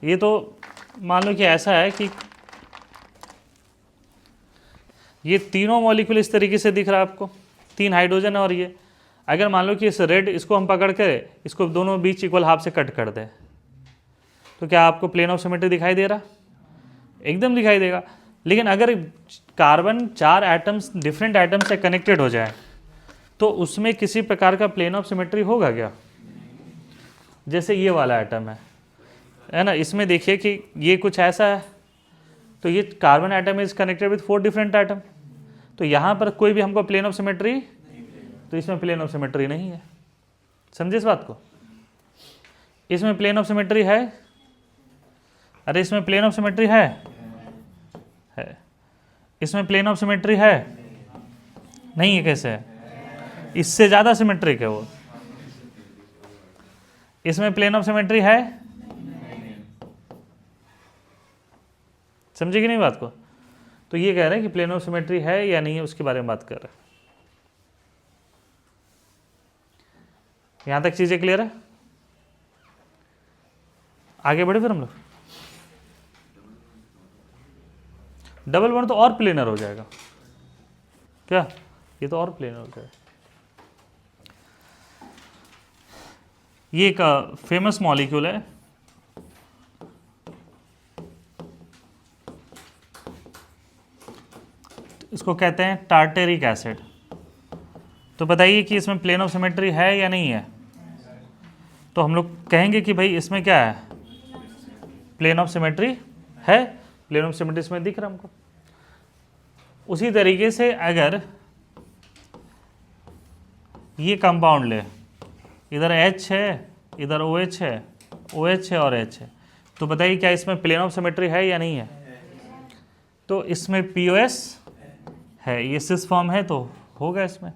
ये तो मान लो कि ऐसा है कि ये तीनों मॉलिक्यूल इस तरीके से दिख रहा है आपको, तीन हाइड्रोजन और ये। अगर मान लो कि इस रेड इसको हम पकड़ कर इसको दोनों बीच इक्वल हाफ से कट कर दें, तो क्या आपको प्लेन ऑफ सिमेट्री दिखाई दे रहा? एकदम दिखाई देगा। लेकिन अगर कार्बन चार एटम्स डिफरेंट एटम से कनेक्टेड हो जाए तो उसमें किसी प्रकार का प्लेन ऑफ सिमेट्री होगा क्या? जैसे ये वाला एटम है ना, इसमें देखिए कि ये कुछ ऐसा है, तो ये carbon atom is connected with 4 different atom, तो यहाँ पर कोई भी हमको प्लेन ऑफ सिमेट्री, तो इसमें प्लेन ऑफ सिमेट्री नहीं है। समझे इस बात को? इसमें प्लेन ऑफ सिमेट्री है, अरे इसमें प्लेन ऑफ सिमेट्री है, इसमें प्लेन ऑफ सिमेट्री है, नहीं है। कैसे है? इससे ज़्यादा सिमेट्रिक है वो। इसमें प्लेन ऑफ सिमेट्री है, समझे कि नहीं बात को? तो ये कह रहे हैं कि प्लेन ऑफ सिमेट्री है या नहीं है, उसके बारे में बात कर रहे हैं। यहां तक चीजें क्लियर है? आगे बढ़े फिर हम लोग। डबल बॉन्ड तो और प्लेनर हो जाएगा क्या? ये तो और प्लेनर हो जाएगा। ये एक फेमस मॉलिक्यूल है, इसको कहते हैं टार्टेरिक एसिड। तो बताइए कि इसमें प्लेन ऑफ सिमेट्री है या नहीं है? तो हम लोग कहेंगे कि भाई इसमें क्या है, प्लेन ऑफ सिमेट्री है, प्लेन ऑफ सिमेट्री इसमें दिख रहा हमको। उसी तरीके से अगर ये कंपाउंड ले, इधर H है, इधर OH है, OH है और H है, तो बताइए क्या इसमें प्लेन ऑफ सिमेट्री है या नहीं है? तो इसमें POS है, ये सिस फॉर्म है तो होगा इसमें।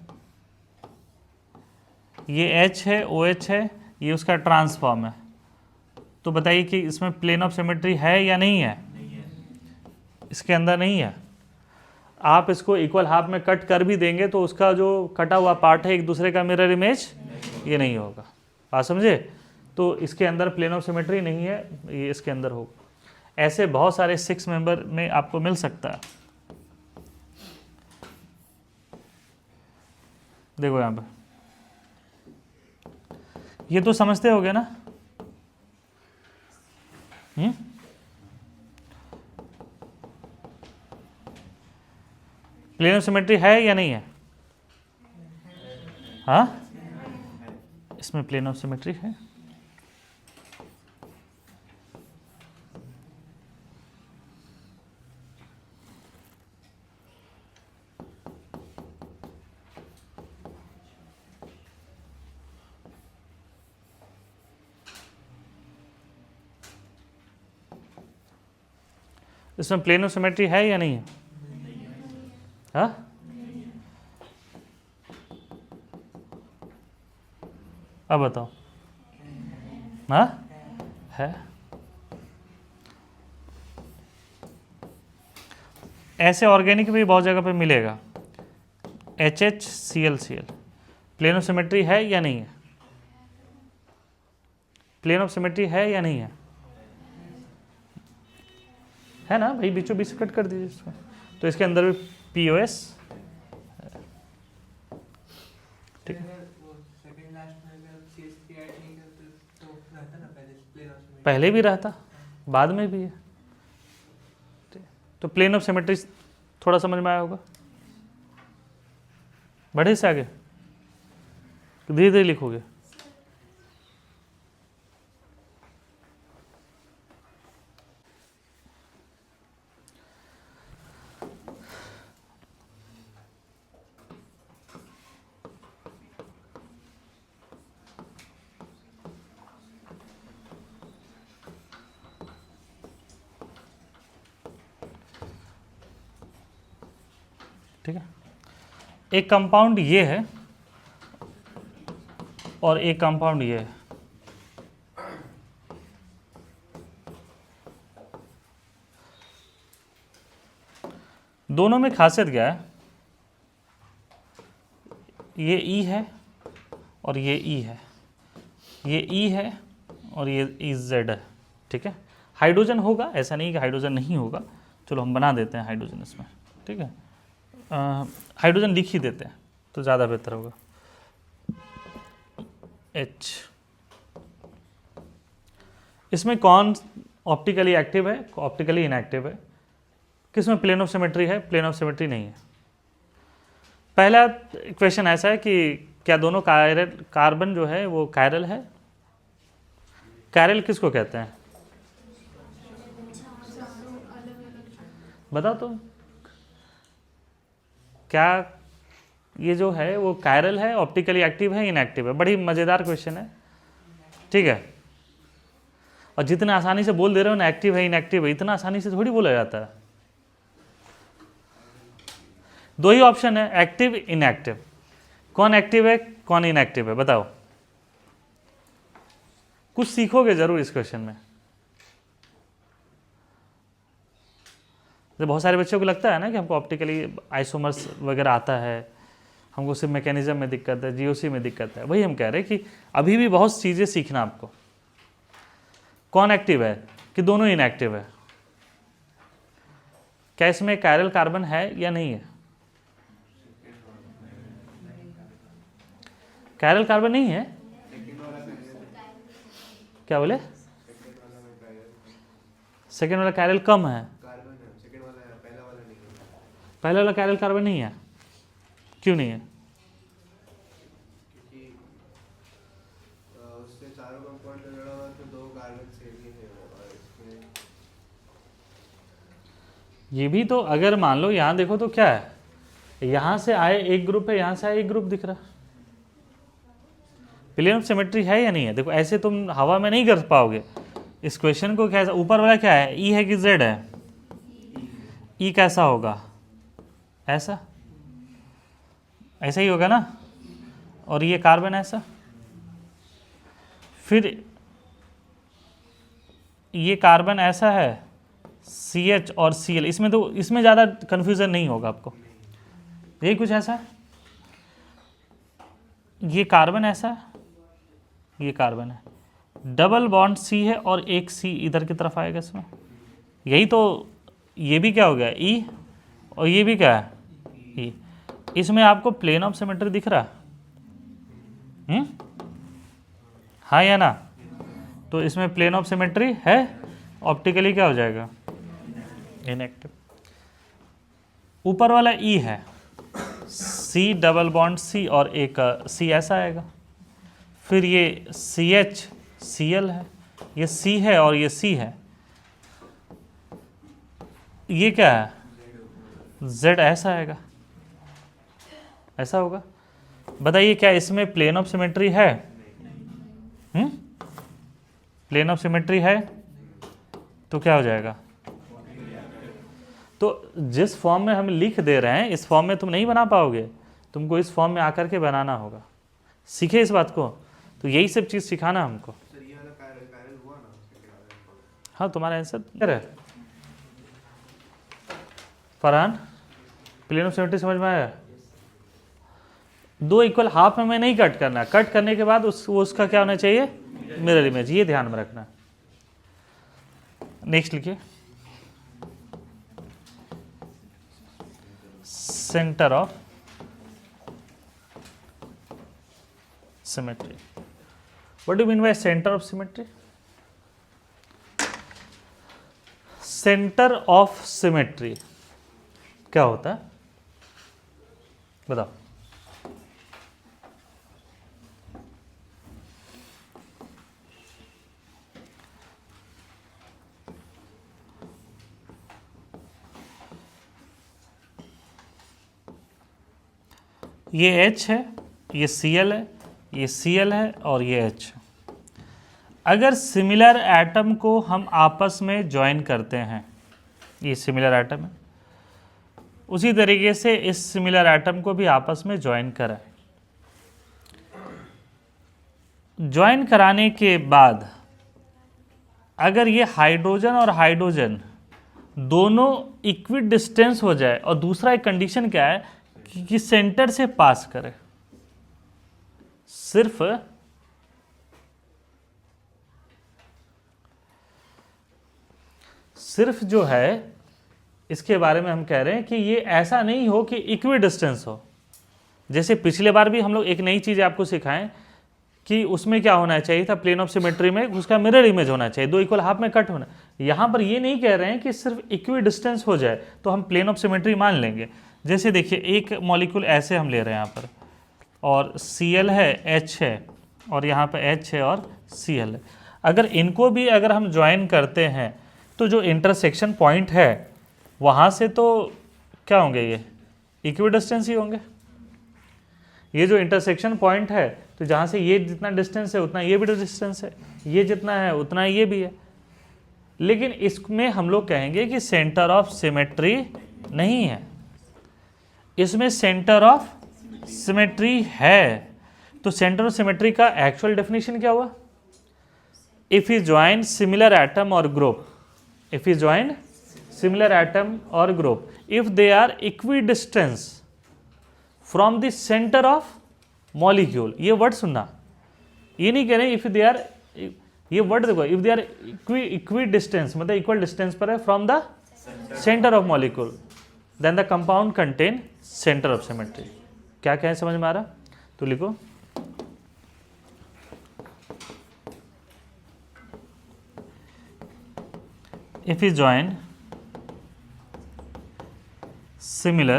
ये H है, OH है, ये उसका ट्रांसफॉर्म है, तो बताइए कि इसमें प्लेन ऑफ सिमेट्री है या नहीं है? इसके अंदर नहीं है। आप इसको इक्वल हाफ में कट कर भी देंगे तो उसका जो कटा हुआ पार्ट है एक दूसरे का मिरर इमेज ये नहीं होगा। बात समझे? तो इसके अंदर प्लेन ऑफ सिमेट्री नहीं है, ये इसके अंदर होगा। ऐसे बहुत सारे 6 मेंबर में आपको मिल सकता है। देखो यहाँ पे, ये तो समझते होगे ना? प्लेन ऑफ सिमेट्री है या नहीं है? हाँ, इसमें प्लेन ऑफ सिमेट्री है। इसमें प्लेन ऑफ सिमेट्री है या नहीं है? हाँ, अब बताओ। हाँ है। ऐसे ऑर्गेनिक भी बहुत जगह पे मिलेगा, HHClCl। प्लेन ऑफ सिमेट्री है या नहीं है? प्लेन ऑफ सिमेट्री है या नहीं है? है ना भाई, बीचों बीच कट कर दीजिए इसको। तो इसके अंदर भी POS, ठीक है। पहले भी रहता, बाद में भी है। तो प्लेन ऑफ सिमेट्री थोड़ा समझ में आया होगा। बढ़े से आगे धीरे धीरे लिखोगे। ठीक है, एक कंपाउंड ये है और एक कंपाउंड ये है। दोनों में खासियत क्या है? ये E है और ये E है, ये E है और ये Z है। ठीक है, हाइड्रोजन होगा, ऐसा नहीं कि हाइड्रोजन नहीं होगा। चलो हम बना देते हैं हाइड्रोजन इसमें। ठीक है, हाइड्रोजन लिख ही देते हैं तो ज़्यादा बेहतर होगा। H, इसमें कौन ऑप्टिकली एक्टिव है, ऑप्टिकली इनएक्टिव है? किसमें प्लेन ऑफ सिमेट्री है, प्लेन ऑफ सिमेट्री नहीं है? पहला क्वेश्चन ऐसा है कि क्या दोनों कार्बन जो है वो कायरल है? कायरल किसको कहते हैं? बताओ तो, क्या ये जो है वो कायरल है, ऑप्टिकली एक्टिव है, इनएक्टिव है? बड़ी मजेदार क्वेश्चन है। ठीक है, और जितने आसानी से बोल दे रहे हो ना एक्टिव है इनएक्टिव है, इतना आसानी से थोड़ी बोला जाता है। दो ही ऑप्शन है, एक्टिव इनएक्टिव। कौन एक्टिव है कौन इनएक्टिव है बताओ? कुछ सीखोगे जरूर इस क्वेश्चन में। तो बहुत सारे बच्चों को लगता है ना कि हमको ऑप्टिकली आइसोमर्स वगैरह आता है, हमको सिर्फ मैकेनिज्म में दिक्कत है, जीओसी में दिक्कत है। वही हम कह रहे हैं कि अभी भी बहुत चीज़ें सीखना आपको। कौन एक्टिव है कि दोनों इनएक्टिव है? क्या इसमें कायरल कार्बन है या नहीं है? कायरल कार्बन नहीं है? क्या बोले? सेकेंड वाला कायरल कम है, पहले वाला कायरल कार्बन नहीं है। क्यों नहीं है? क्योंकि उससे चारों कंपाउंड जुड़ा हुआ तो दो कार्बन सेम ही है और इसमें ये भी तो अगर मान लो यहाँ देखो तो क्या है, यहाँ से आए एक ग्रुप है, यहाँ से आए एक ग्रुप दिख रहा। प्लेन ऑफ सिमेट्री है या नहीं है? देखो ऐसे तुम हवा में नहीं कर पाओगे इस क्वेश्चन को। कैसा ऊपर वाला क्या है, ई है कि जेड है? ई कैसा होगा, ऐसा, ऐसा ही होगा ना। और ये कार्बन ऐसा, फिर ये कार्बन ऐसा है, CH और Cl। इसमें तो इसमें ज़्यादा कन्फ्यूज़न नहीं होगा आपको, यही कुछ ऐसा है। ये कार्बन ऐसा है, ये कार्बन है, डबल बॉन्ड C है और एक C इधर की तरफ आएगा इसमें, यही तो। ये भी क्या हो गया, E, और ये भी क्या है, E। इसमें आपको प्लेन ऑफ सिमेट्री दिख रहा है? हाँ या ना? तो इसमें प्लेन ऑफ सिमेट्री है, ऑप्टिकली क्या हो जाएगा, इनएक्टिव। ऊपर वाला E है, C डबल बॉन्ड C और एक C ऐसा आएगा, फिर ये CH Cl है, ये C है और ये C है, ये क्या है, Z ऐसा आएगा, ऐसा होगा। बताइए क्या इसमें प्लेन ऑफ सिमेट्री है? प्लेन ऑफ सिमेट्री है तो क्या हो जाएगा? तो जिस फॉर्म में हम लिख दे रहे हैं इस फॉर्म में तुम नहीं बना पाओगे, तुमको इस फॉर्म में आकर के बनाना होगा। सीखे इस बात को, तो यही सब चीज़ सिखाना हमको। हाँ तुम्हारा आंसर क्या है फरहान? प्लेन ऑफ सिमेट्री समझ में आया? दो इक्वल हाफ में नहीं कट करना, कट करने के बाद उसका क्या होना चाहिए, मिरर इमेज, ये ध्यान में रखना। नेक्स्ट लिखिए, centre of symmetry. What do mean by centre of symmetry? Centre of symmetry क्या होता है बताओ? ये H है, ये Cl है, ये Cl है और ये H। अगर सिमिलर एटम को हम आपस में ज्वाइन करते हैं, ये सिमिलर एटम है, उसी तरीके से इस सिमिलर एटम को भी आपस में ज्वाइन कराएं। ज्वाइन कराने के बाद अगर ये हाइड्रोजन और हाइड्रोजन दोनों इक्वी डिस्टेंस हो जाए, और दूसरा एक कंडीशन क्या है कि सेंटर से पास करे, सिर्फ जो है इसके बारे में हम कह रहे हैं कि ये ऐसा नहीं हो कि इक्वी डिस्टेंस हो। जैसे पिछले बार भी हम लोग एक नई चीज़ आपको सिखाएं कि उसमें क्या होना चाहिए था, प्लेन ऑफ सिमेट्री में उसका मिरर इमेज होना चाहिए, दो इक्वल हाफ में कट होना। यहाँ पर ये नहीं कह रहे हैं कि सिर्फ इक्वी डिस्टेंस हो जाए तो हम प्लेन ऑफ सिमेट्री मान लेंगे। जैसे देखिए एक मॉलिक्यूल ऐसे हम ले रहे हैं यहाँ पर, और Cl है, H है, और यहाँ पर H है और Cl है। अगर इनको भी अगर हम ज्वाइन करते हैं तो जो इंटरसेक्शन पॉइंट है वहाँ से तो क्या होंगे, ये इक्वी डिस्टेंस ही होंगे। ये जो इंटरसेक्शन पॉइंट है, तो जहाँ से ये जितना डिस्टेंस है उतना ये भी डिस्टेंस है, ये जितना है उतना ये भी है। लेकिन इसमें हम लोग कहेंगे कि सेंटर ऑफ सिमेट्री नहीं है, इसमें सेंटर ऑफ सिमेट्री है। तो सेंटर ऑफ सिमेट्री का एक्चुअल डेफिनेशन क्या हुआ? If you join similar atom और group, if you join similar atom और group, if they are equidistance from the centre of molecule. ये वर्ड सुनना, ये नहीं कह रहे इफ दे आर, ये वर्ड देखो, if they are equidistance मतलब इक्वल डिस्टेंस पर है from the centre of molecule, then the compound contain centre of symmetry. क्या कहें समझ में आ रहा? तो लिखो, if you join similar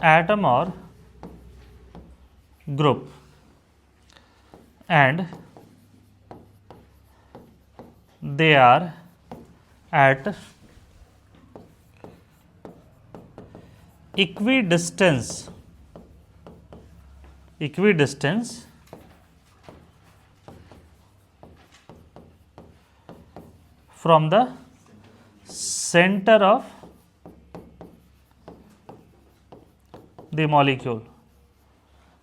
atom or group and they are at equidistance from the center of the molecule,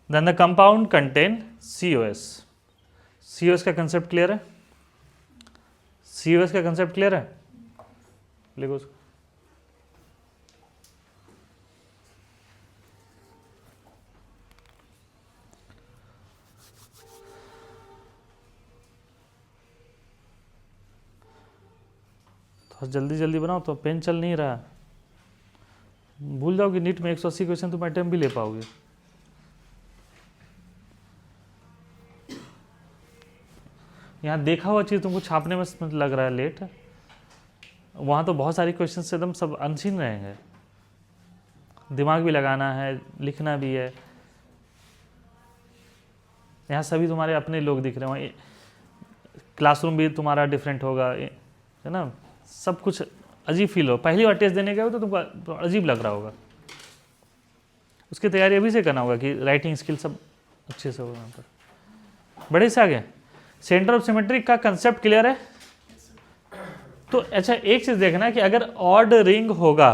then the compound contain COS. COS का concept clear है? COS का कंसेप्ट क्लियर है? लिखो उसको। थोड़ा जल्दी जल्दी बनाओ, तो पेन चल नहीं रहा। भूल जाओगे नीट में 180 क्वेश्चन तुम अटेम्प्ट भी ले पाओगे। यहाँ देखा हुआ चीज़ तुमको छापने में लग रहा है लेट, वहाँ तो बहुत सारी क्वेश्चन एकदम सब अनसीन रहेंगे, दिमाग भी लगाना है, लिखना भी है। यहाँ सभी तुम्हारे अपने लोग दिख रहे हैं, क्लासरूम भी तुम्हारा डिफरेंट होगा, है ना, सब कुछ अजीब फील हो। पहली बार टेस्ट देने गए हो तो तुमको अजीब लग रहा होगा। उसकी तैयारी अभी से करना होगा कि राइटिंग स्किल सब अच्छे से होगा। यहाँ पर बड़े से आगे सेंटर ऑफ सिमेट्री का कंसेप्ट क्लियर है? तो अच्छा एक चीज देखना कि अगर ऑड रिंग होगा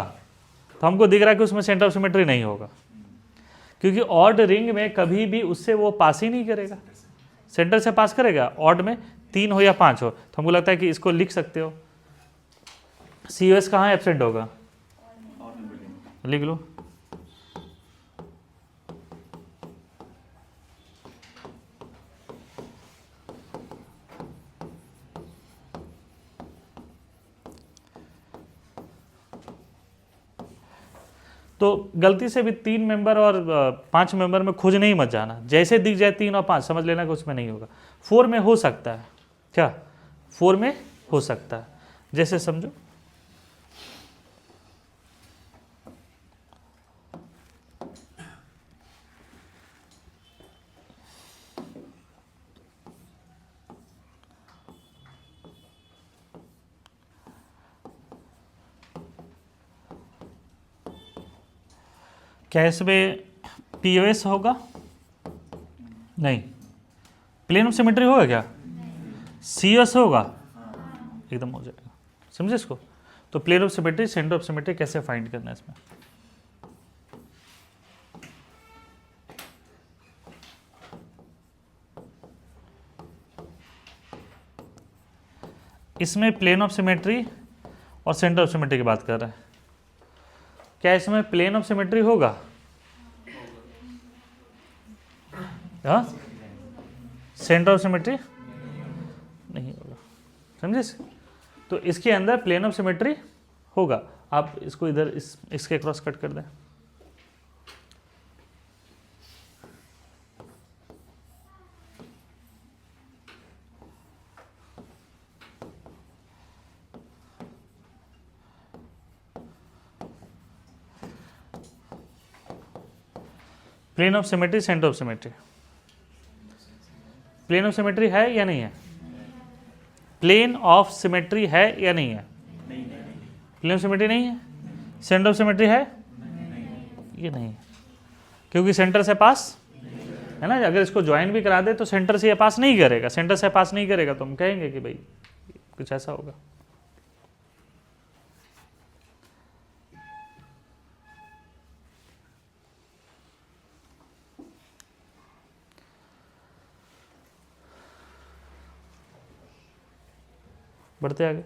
तो हमको दिख रहा है कि उसमें सेंटर ऑफ सिमेट्री नहीं होगा, क्योंकि ऑड रिंग में कभी भी उससे वो पास ही नहीं करेगा, सेंटर से पास करेगा। ऑड में 3 हो या 5 हो, तो हमको लगता है कि इसको लिख सकते हो। COS कहाँ एब्सेंट होगा? लिख लो। तो गलती से भी 3 मेंबर और 5 मेंबर में खोजने ही मत जाना। जैसे दिख जाए 3 और 5 समझ लेना कि उसमें नहीं होगा। 4 में हो सकता है क्या? 4 में हो सकता है, जैसे समझो क्या इसमें POS होगा? नहीं। प्लेन ऑफ सिमेट्री होगा क्या? COS होगा? एकदम हो जाएगा। समझे इसको? तो plane of symmetry, centre of symmetry कैसे फाइंड करना है इसमें? इसमें प्लेन ऑफ सिमेट्री और सेंटर ऑफ सिमेट्री की बात कर रहे हैं। क्या इसमें प्लेन ऑफ सिमेट्री होगा? हाँ, सेंटर ऑफ सिमेट्री नहीं होगा। समझे? तो इसके अंदर प्लेन ऑफ सिमेट्री होगा। आप इसको इधर इसके क्रॉस कट कर दें। Plane of symmetry, centre of symmetry. Plane of symmetry है या नहीं है? प्लेन ऑफ सिमेट्री है या नहीं है? प्लेन ऑफ सिमेट्री नहीं है। सेंटर ऑफ सिमेट्री है? ये नहीं है, क्योंकि सेंटर से पास है ना। अगर इसको ज्वाइन भी करा दे तो सेंटर से ये पास नहीं करेगा। सेंटर से पास नहीं करेगा तो हम कहेंगे कि भाई कुछ ऐसा होगा। बढ़ते आगे।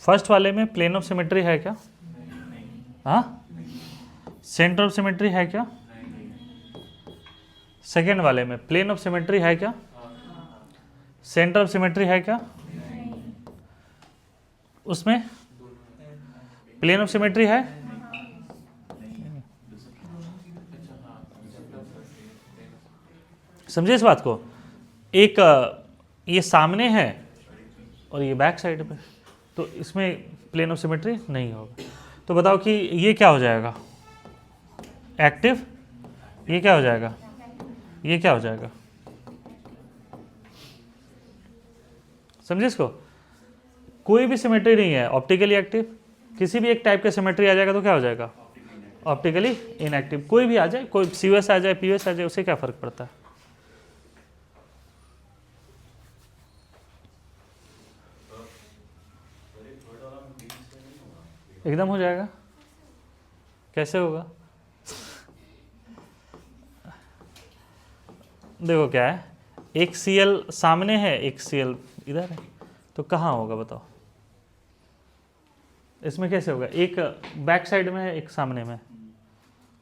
फर्स्ट वाले में प्लेन ऑफ सिमेट्री है क्या? हाँ, सेंटर ऑफ सिमेट्री है क्या? सेकेंड वाले में प्लेन ऑफ सिमेट्री है क्या? सेंटर ऑफ सिमेट्री है क्या? उसमें प्लेन ऑफ सिमेट्री है? समझे इस बात को? एक ये सामने है और ये बैक साइड पे, तो इसमें प्लेन ऑफ सिमेट्री नहीं होगा। तो बताओ कि ये क्या हो जाएगा? एक्टिव। ये क्या हो जाएगा? ये क्या हो जाएगा? समझे इसको? कोई भी सिमेट्री नहीं है ऑप्टिकली एक्टिव। किसी भी एक टाइप का सिमेट्री आ जाएगा तो क्या हो जाएगा? Optically inactive. कोई भी आ जाए, कोई सीओएस आ जाए, पीओएस आ जाए, उससे क्या फर्क पड़ता है? एकदम हो जाएगा। कैसे होगा? देखो क्या है, एक सीएल सामने है, एक सीएल इधर है, तो कहाँ होगा बताओ? इसमें कैसे होगा? एक बैक साइड में है, एक सामने में है,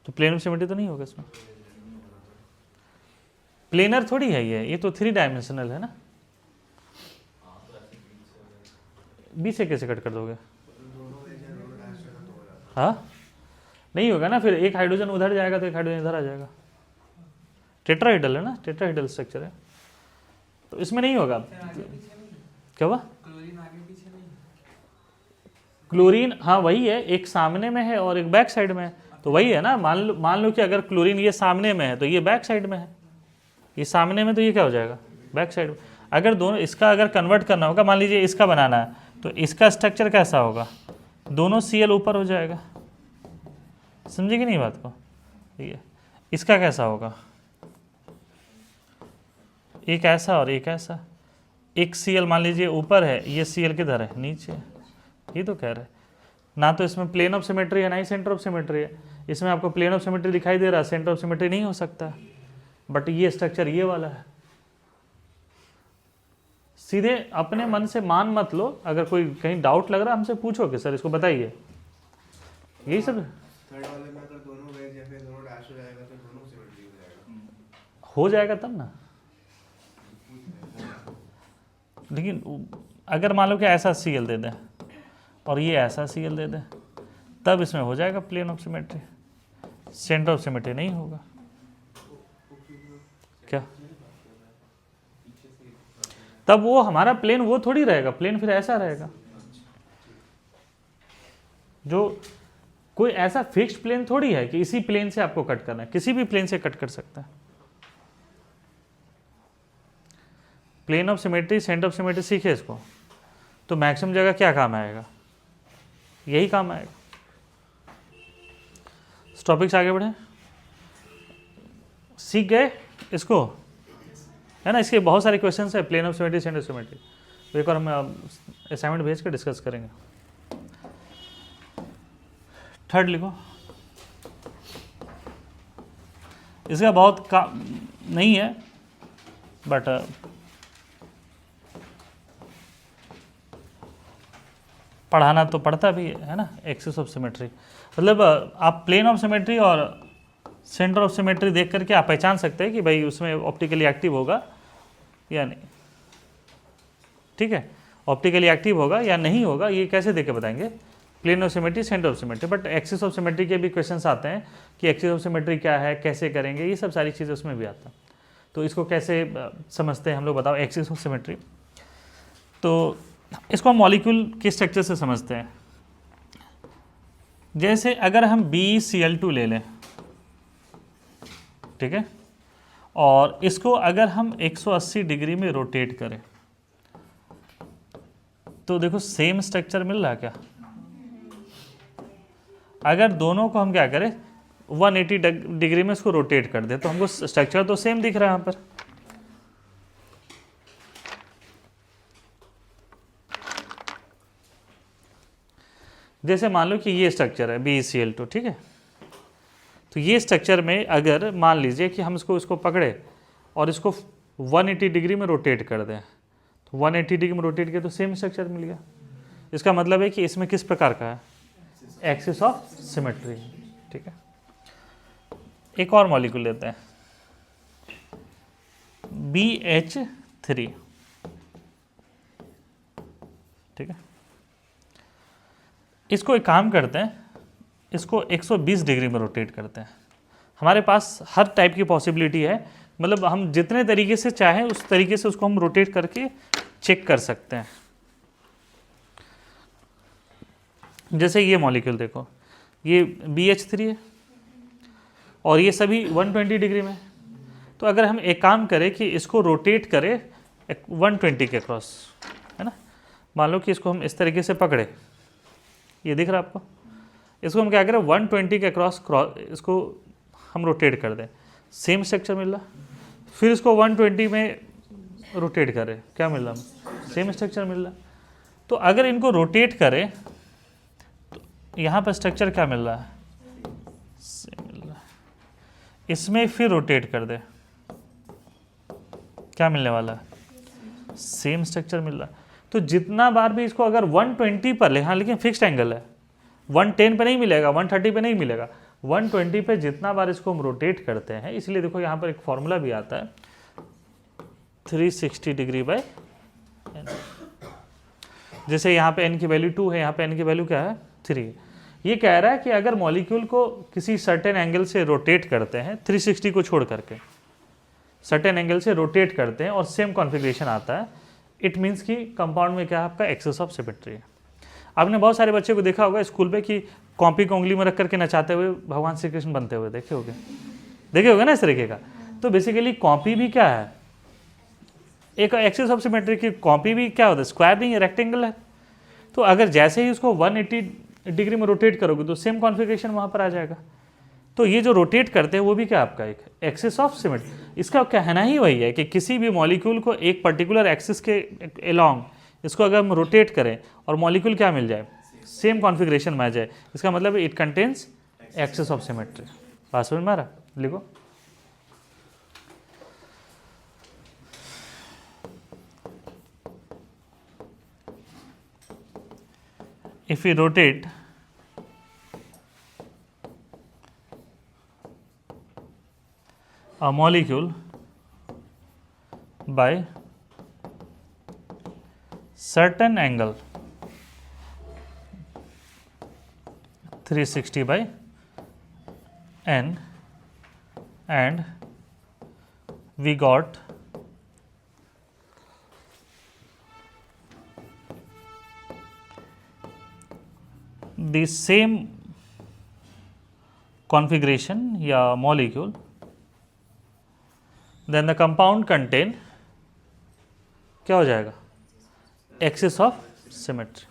तो प्लेन ऑफ सिमेट्री तो नहीं होगा इसमें। प्लेनर थोड़ी है ये तो 3 डायमेंशनल है ना। बी से कैसे कट कर दोगे? हाँ, नहीं होगा ना। फिर एक हाइड्रोजन उधर जाएगा तो एक हाइड्रोजन इधर आ जाएगा। टेट्राहेड्रल है ना, टेट्राहेड्रल स्ट्रक्चर है, तो इसमें नहीं होगा। क्या हुआ? क्लोरीन, हाँ वही है, एक सामने में है और एक बैक साइड में है, तो वही है ना। मान लो कि अगर क्लोरीन ये सामने में है तो ये बैक साइड में है, ये सामने में तो ये क्या हो जाएगा? बैक साइड में। अगर दोनों, इसका अगर कन्वर्ट करना होगा, मान लीजिए इसका बनाना है, तो इसका स्ट्रक्चर कैसा होगा? दोनों सीएल ऊपर हो जाएगा। समझे कि नहीं बात को? ठीक है। इसका कैसा होगा? एक ऐसा और एक ऐसा। एक सीएल मान लीजिए ऊपर है, ये सीएल किधर है? नीचे है। ये तो कह रहे हैं ना, तो इसमें प्लेन ऑफ सिमेट्री है ना ही सेंटर ऑफ सिमेट्री है। इसमें आपको प्लेन ऑफ सिमेट्री दिखाई दे रहा है, सेंटर ऑफ सिमेट्री नहीं हो सकता, बट ये स्ट्रक्चर ये वाला है। सीधे अपने मन से मान मत लो। अगर कोई कहीं डाउट लग रहा है हमसे पूछो कि सर इसको बताइए। यही सब थर्ड वाले में अगर दोनों वेज या फिर दोनों डैश हो जाएगा तो दोनों सिमेट्री हो जाएगा। हो जाएगा तब ना। लेकिन अगर मान लो कि ऐसा सीएल दे दें और ये ऐसा सीएल दे दें, तब इसमें हो जाएगा plane of symmetry, centre of symmetry नहीं होगा। क्या? तब वो हमारा प्लेन वो थोड़ी रहेगा, प्लेन फिर ऐसा रहेगा। जो कोई ऐसा फिक्स्ड प्लेन थोड़ी है कि इसी प्लेन से आपको कट करना है, किसी भी प्लेन से कट कर सकता है। Plane of symmetry, centre of symmetry सीखे इसको, तो मैक्सिमम जगह क्या काम आएगा? यही काम आएगा। टॉपिक्स आगे बढ़े, सीख गए इसको, है ना। इसके बहुत सारे क्वेश्चंस है, plane of symmetry, centre of symmetry. तो एक और हम असाइनमेंट भेज कर डिस्कस करेंगे। थर्ड लिखो। इसका बहुत काम नहीं है, बट पढ़ाना तो पड़ता भी है ना। एक्सिस ऑफ सिमेट्री मतलब आप प्लेन ऑफ सिमेट्री और सेंटर ऑफ सिमेट्री देख करके आप पहचान सकते हैं कि भाई उसमें ऑप्टिकली एक्टिव होगा या नहीं। ठीक है, ऑप्टिकली एक्टिव होगा या नहीं होगा ये कैसे देख के बताएंगे? Plane of symmetry, centre of symmetry. But axis of symmetry के भी क्वेश्चंस आते हैं कि एक्सिस ऑफ सिमेट्री क्या है, कैसे करेंगे, ये सब सारी चीज़ें उसमें भी आता है। तो इसको कैसे समझते हैं हम लोग, बताओ। एक्सिस ऑफ सिमेट्री, तो इसको हम मॉलिक्यूल के स्ट्रक्चर से समझते हैं। जैसे अगर हम BeCl2 ले लें, ठीक है, और इसको अगर हम 180 डिग्री में रोटेट करें, तो देखो सेम स्ट्रक्चर मिल रहा है क्या? अगर दोनों को हम क्या करें, 180 डिग्री में इसको रोटेट कर दे, तो हमको स्ट्रक्चर तो सेम दिख रहा है यहाँ पर। जैसे मान लो कि ये स्ट्रक्चर है BeCl2, ठीक है। तो ये स्ट्रक्चर में अगर मान लीजिए कि हम इसको पकड़े और इसको 180 डिग्री में रोटेट कर दें, तो 180 डिग्री में रोटेट किया तो सेम स्ट्रक्चर मिल गया। इसका मतलब है कि इसमें किस प्रकार का है, एक्सिस ऑफ सिमेट्री। ठीक है, एक और मॉलिक्यूल लेते हैं BH3। ठीक है, इसको एक काम करते हैं, इसको 120 डिग्री में रोटेट करते हैं। हमारे पास हर टाइप की पॉसिबिलिटी है, मतलब हम जितने तरीके से चाहें उस तरीके से उसको हम रोटेट करके चेक कर सकते हैं। जैसे ये मॉलिक्यूल देखो, ये BH3 है और ये सभी 120 डिग्री में। तो अगर हम एक काम करें कि इसको रोटेट करें 120 के क्रॉस, है ना, मान लो कि इसको हम इस तरीके से पकड़े, ये दिख रहा है आपको, इसको हम क्या करें 120 के क्रॉस इसको हम रोटेट कर दें, सेम स्ट्रक्चर मिल रहा। फिर इसको 120 में रोटेट करें, क्या मिल रहा, सेम स्ट्रक्चर मिल रहा। तो अगर इनको रोटेट करें तो यहाँ पर स्ट्रक्चर क्या मिल रहा है, सेम मिल रहा है। इसमें फिर रोटेट कर दे, क्या मिलने वाला है, सेम स्ट्रक्चर मिल रहा। तो जितना बार भी इसको अगर 120 पर ले, हाँ लेकिन फिक्स्ड एंगल है, 110 पे नहीं मिलेगा, 130 पे नहीं मिलेगा, 120 पे जितना बार इसको हम रोटेट करते हैं, इसलिए देखो यहाँ पर एक फॉर्मूला भी आता है 360 डिग्री बाय n। जैसे यहाँ पे n की वैल्यू 2 है, यहाँ पे n की वैल्यू क्या है 3 है। ये कह रहा है कि अगर मॉलिक्यूल को किसी सर्टेन एंगल से रोटेट करते हैं, 360 को छोड़ करके सर्टेन एंगल से रोटेट करते हैं और सेम कॉन्फ़िगरेशन आता है, इट मीन्स कि कंपाउंड में क्या है आपका एक्सेस ऑफ सिमेट्री है। आपने बहुत सारे बच्चे को देखा होगा स्कूल पे कि कॉपी को उंगली में रख करके नचाते हुए भगवान श्री कृष्ण बनते हुए देखे होगे ना इस तरीके का। तो बेसिकली कॉपी भी क्या है, एक एक्सिस ऑफ सिमेट्री की कॉपी भी क्या होता है, स्क्वायर नहीं है, रेक्टेंगल है। तो अगर जैसे ही उसको 180 डिग्री में रोटेट करोगे तो सेम कॉन्फ़िगरेशन वहाँ पर आ जाएगा। तो ये जो रोटेट करते हैं वो भी क्या आपका एक एक्सिस ऑफ सिमेट्री। इसका कहना ही वही है कि किसी भी मॉलिक्यूल को एक पर्टिकुलर एक्सिस के अलोंग इसको अगर हम रोटेट करें और मॉलिक्यूल क्या मिल जाए, सेम कॉन्फ़िगरेशन में आ जाए, इसका मतलब it contains axis of symmetry. बात समझ में आ रहा, लिखो। If we rotate a molecule by certain angle 360 by n and we got the same configuration या molecule, then the compound contain क्या हो जाएगा, एक्सिस ऑफ सिमेट्री।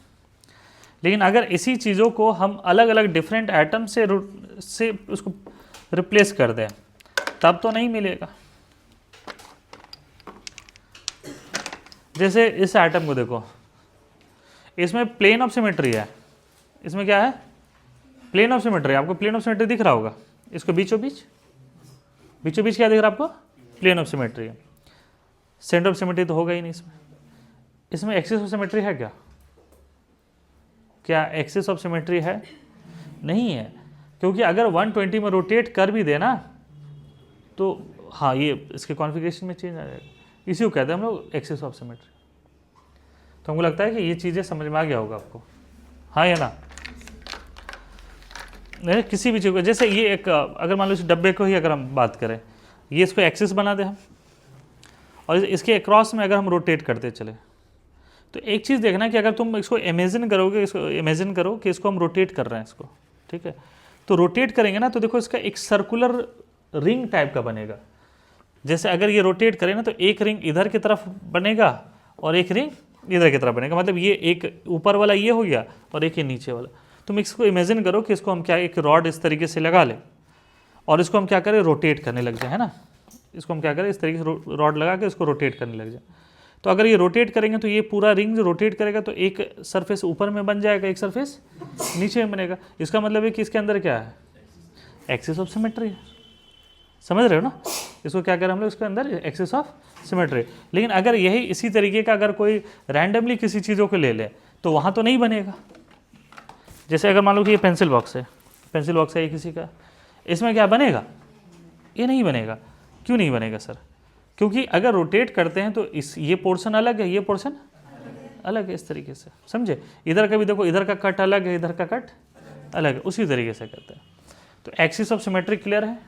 लेकिन अगर इसी चीज़ों को हम अलग अलग डिफरेंट एटम से उसको रिप्लेस कर दें तब तो नहीं मिलेगा। जैसे इस एटम को देखो, इसमें प्लेन ऑफ सिमेट्री है, इसमें क्या है, प्लेन ऑफ सिमेट्री। आपको प्लेन ऑफ सिमेट्री दिख रहा होगा, इसको बीचों बीच क्या दिख रहा है आपको, प्लेन ऑफ सिमेट्री है। सेंटर ऑफ सिमेट्री तो होगा ही नहीं इसमें। इसमें एक्सिस ऑफ सिमेट्री है क्या एक्सिस ऑफ सिमेट्री है, नहीं है, क्योंकि अगर 120 में रोटेट कर भी देना तो हाँ ये इसके कॉन्फ़िगरेशन में चेंज आ जाएगा। इसी को कहते हैं हम लोग एक्सिस ऑफ सिमेट्री। तो हमको लगता है कि ये चीज़ें समझ में आ गया होगा आपको, हाँ या ना। नहीं, किसी भी चीज़ को, जैसे ये एक अगर मान लो इस डब्बे को ही अगर हम बात करें, ये इसको एक्सिस बना दे हम और इसके अक्रॉस में अगर हम रोटेट करते चले, तो एक चीज़ देखना कि अगर तुम इसको इमेजिन करोगे, इसको इमेजिन करो कि इसको हम रोटेट कर रहे हैं इसको, ठीक है, तो रोटेट करेंगे ना तो देखो इसका एक सर्कुलर रिंग टाइप का बनेगा। जैसे अगर ये रोटेट करें ना तो एक रिंग इधर की तरफ बनेगा और एक रिंग इधर की तरफ बनेगा, मतलब ये एक ऊपर वाला ये हो गया और एक ये नीचे वाला। तुम इसको इमेजिन करो कि इसको हम क्या एक रॉड इस तरीके से लगा लें और इसको हम क्या करें, रोटेट करने लग जाए, है ना। इसको हम क्या करें, इस तरीके से रॉड लगा के इसको रोटेट करने लग जाए। तो अगर ये रोटेट करेंगे तो ये पूरा रिंग जो रोटेट करेगा तो एक सरफेस ऊपर में बन जाएगा, एक सरफेस नीचे में बनेगा। इसका मतलब है कि इसके अंदर क्या है, एक्सिस ऑफ सिमेट्री है। समझ रहे हो ना, इसको क्या करें हम लोग, इसके अंदर एक्सिस ऑफ सिमेट्री। लेकिन अगर यही इसी तरीके का अगर कोई रैंडमली किसी चीज़ों को ले ले तो वहाँ तो नहीं बनेगा। जैसे अगर मान लो कि ये पेंसिल बॉक्स है, पेंसिल बॉक्स है ये किसी का, इसमें क्या बनेगा? ये नहीं बनेगा। क्यों नहीं बनेगा सर? क्योंकि अगर रोटेट करते हैं तो ये पोर्शन अलग है, ये पोर्शन अलग है, इस तरीके से, समझे? इधर का भी देखो, इधर का कट अलग है, इधर का कट अलग है, उसी तरीके से करते हैं। तो एक्सिस ऑफ सिमेट्री क्लियर है।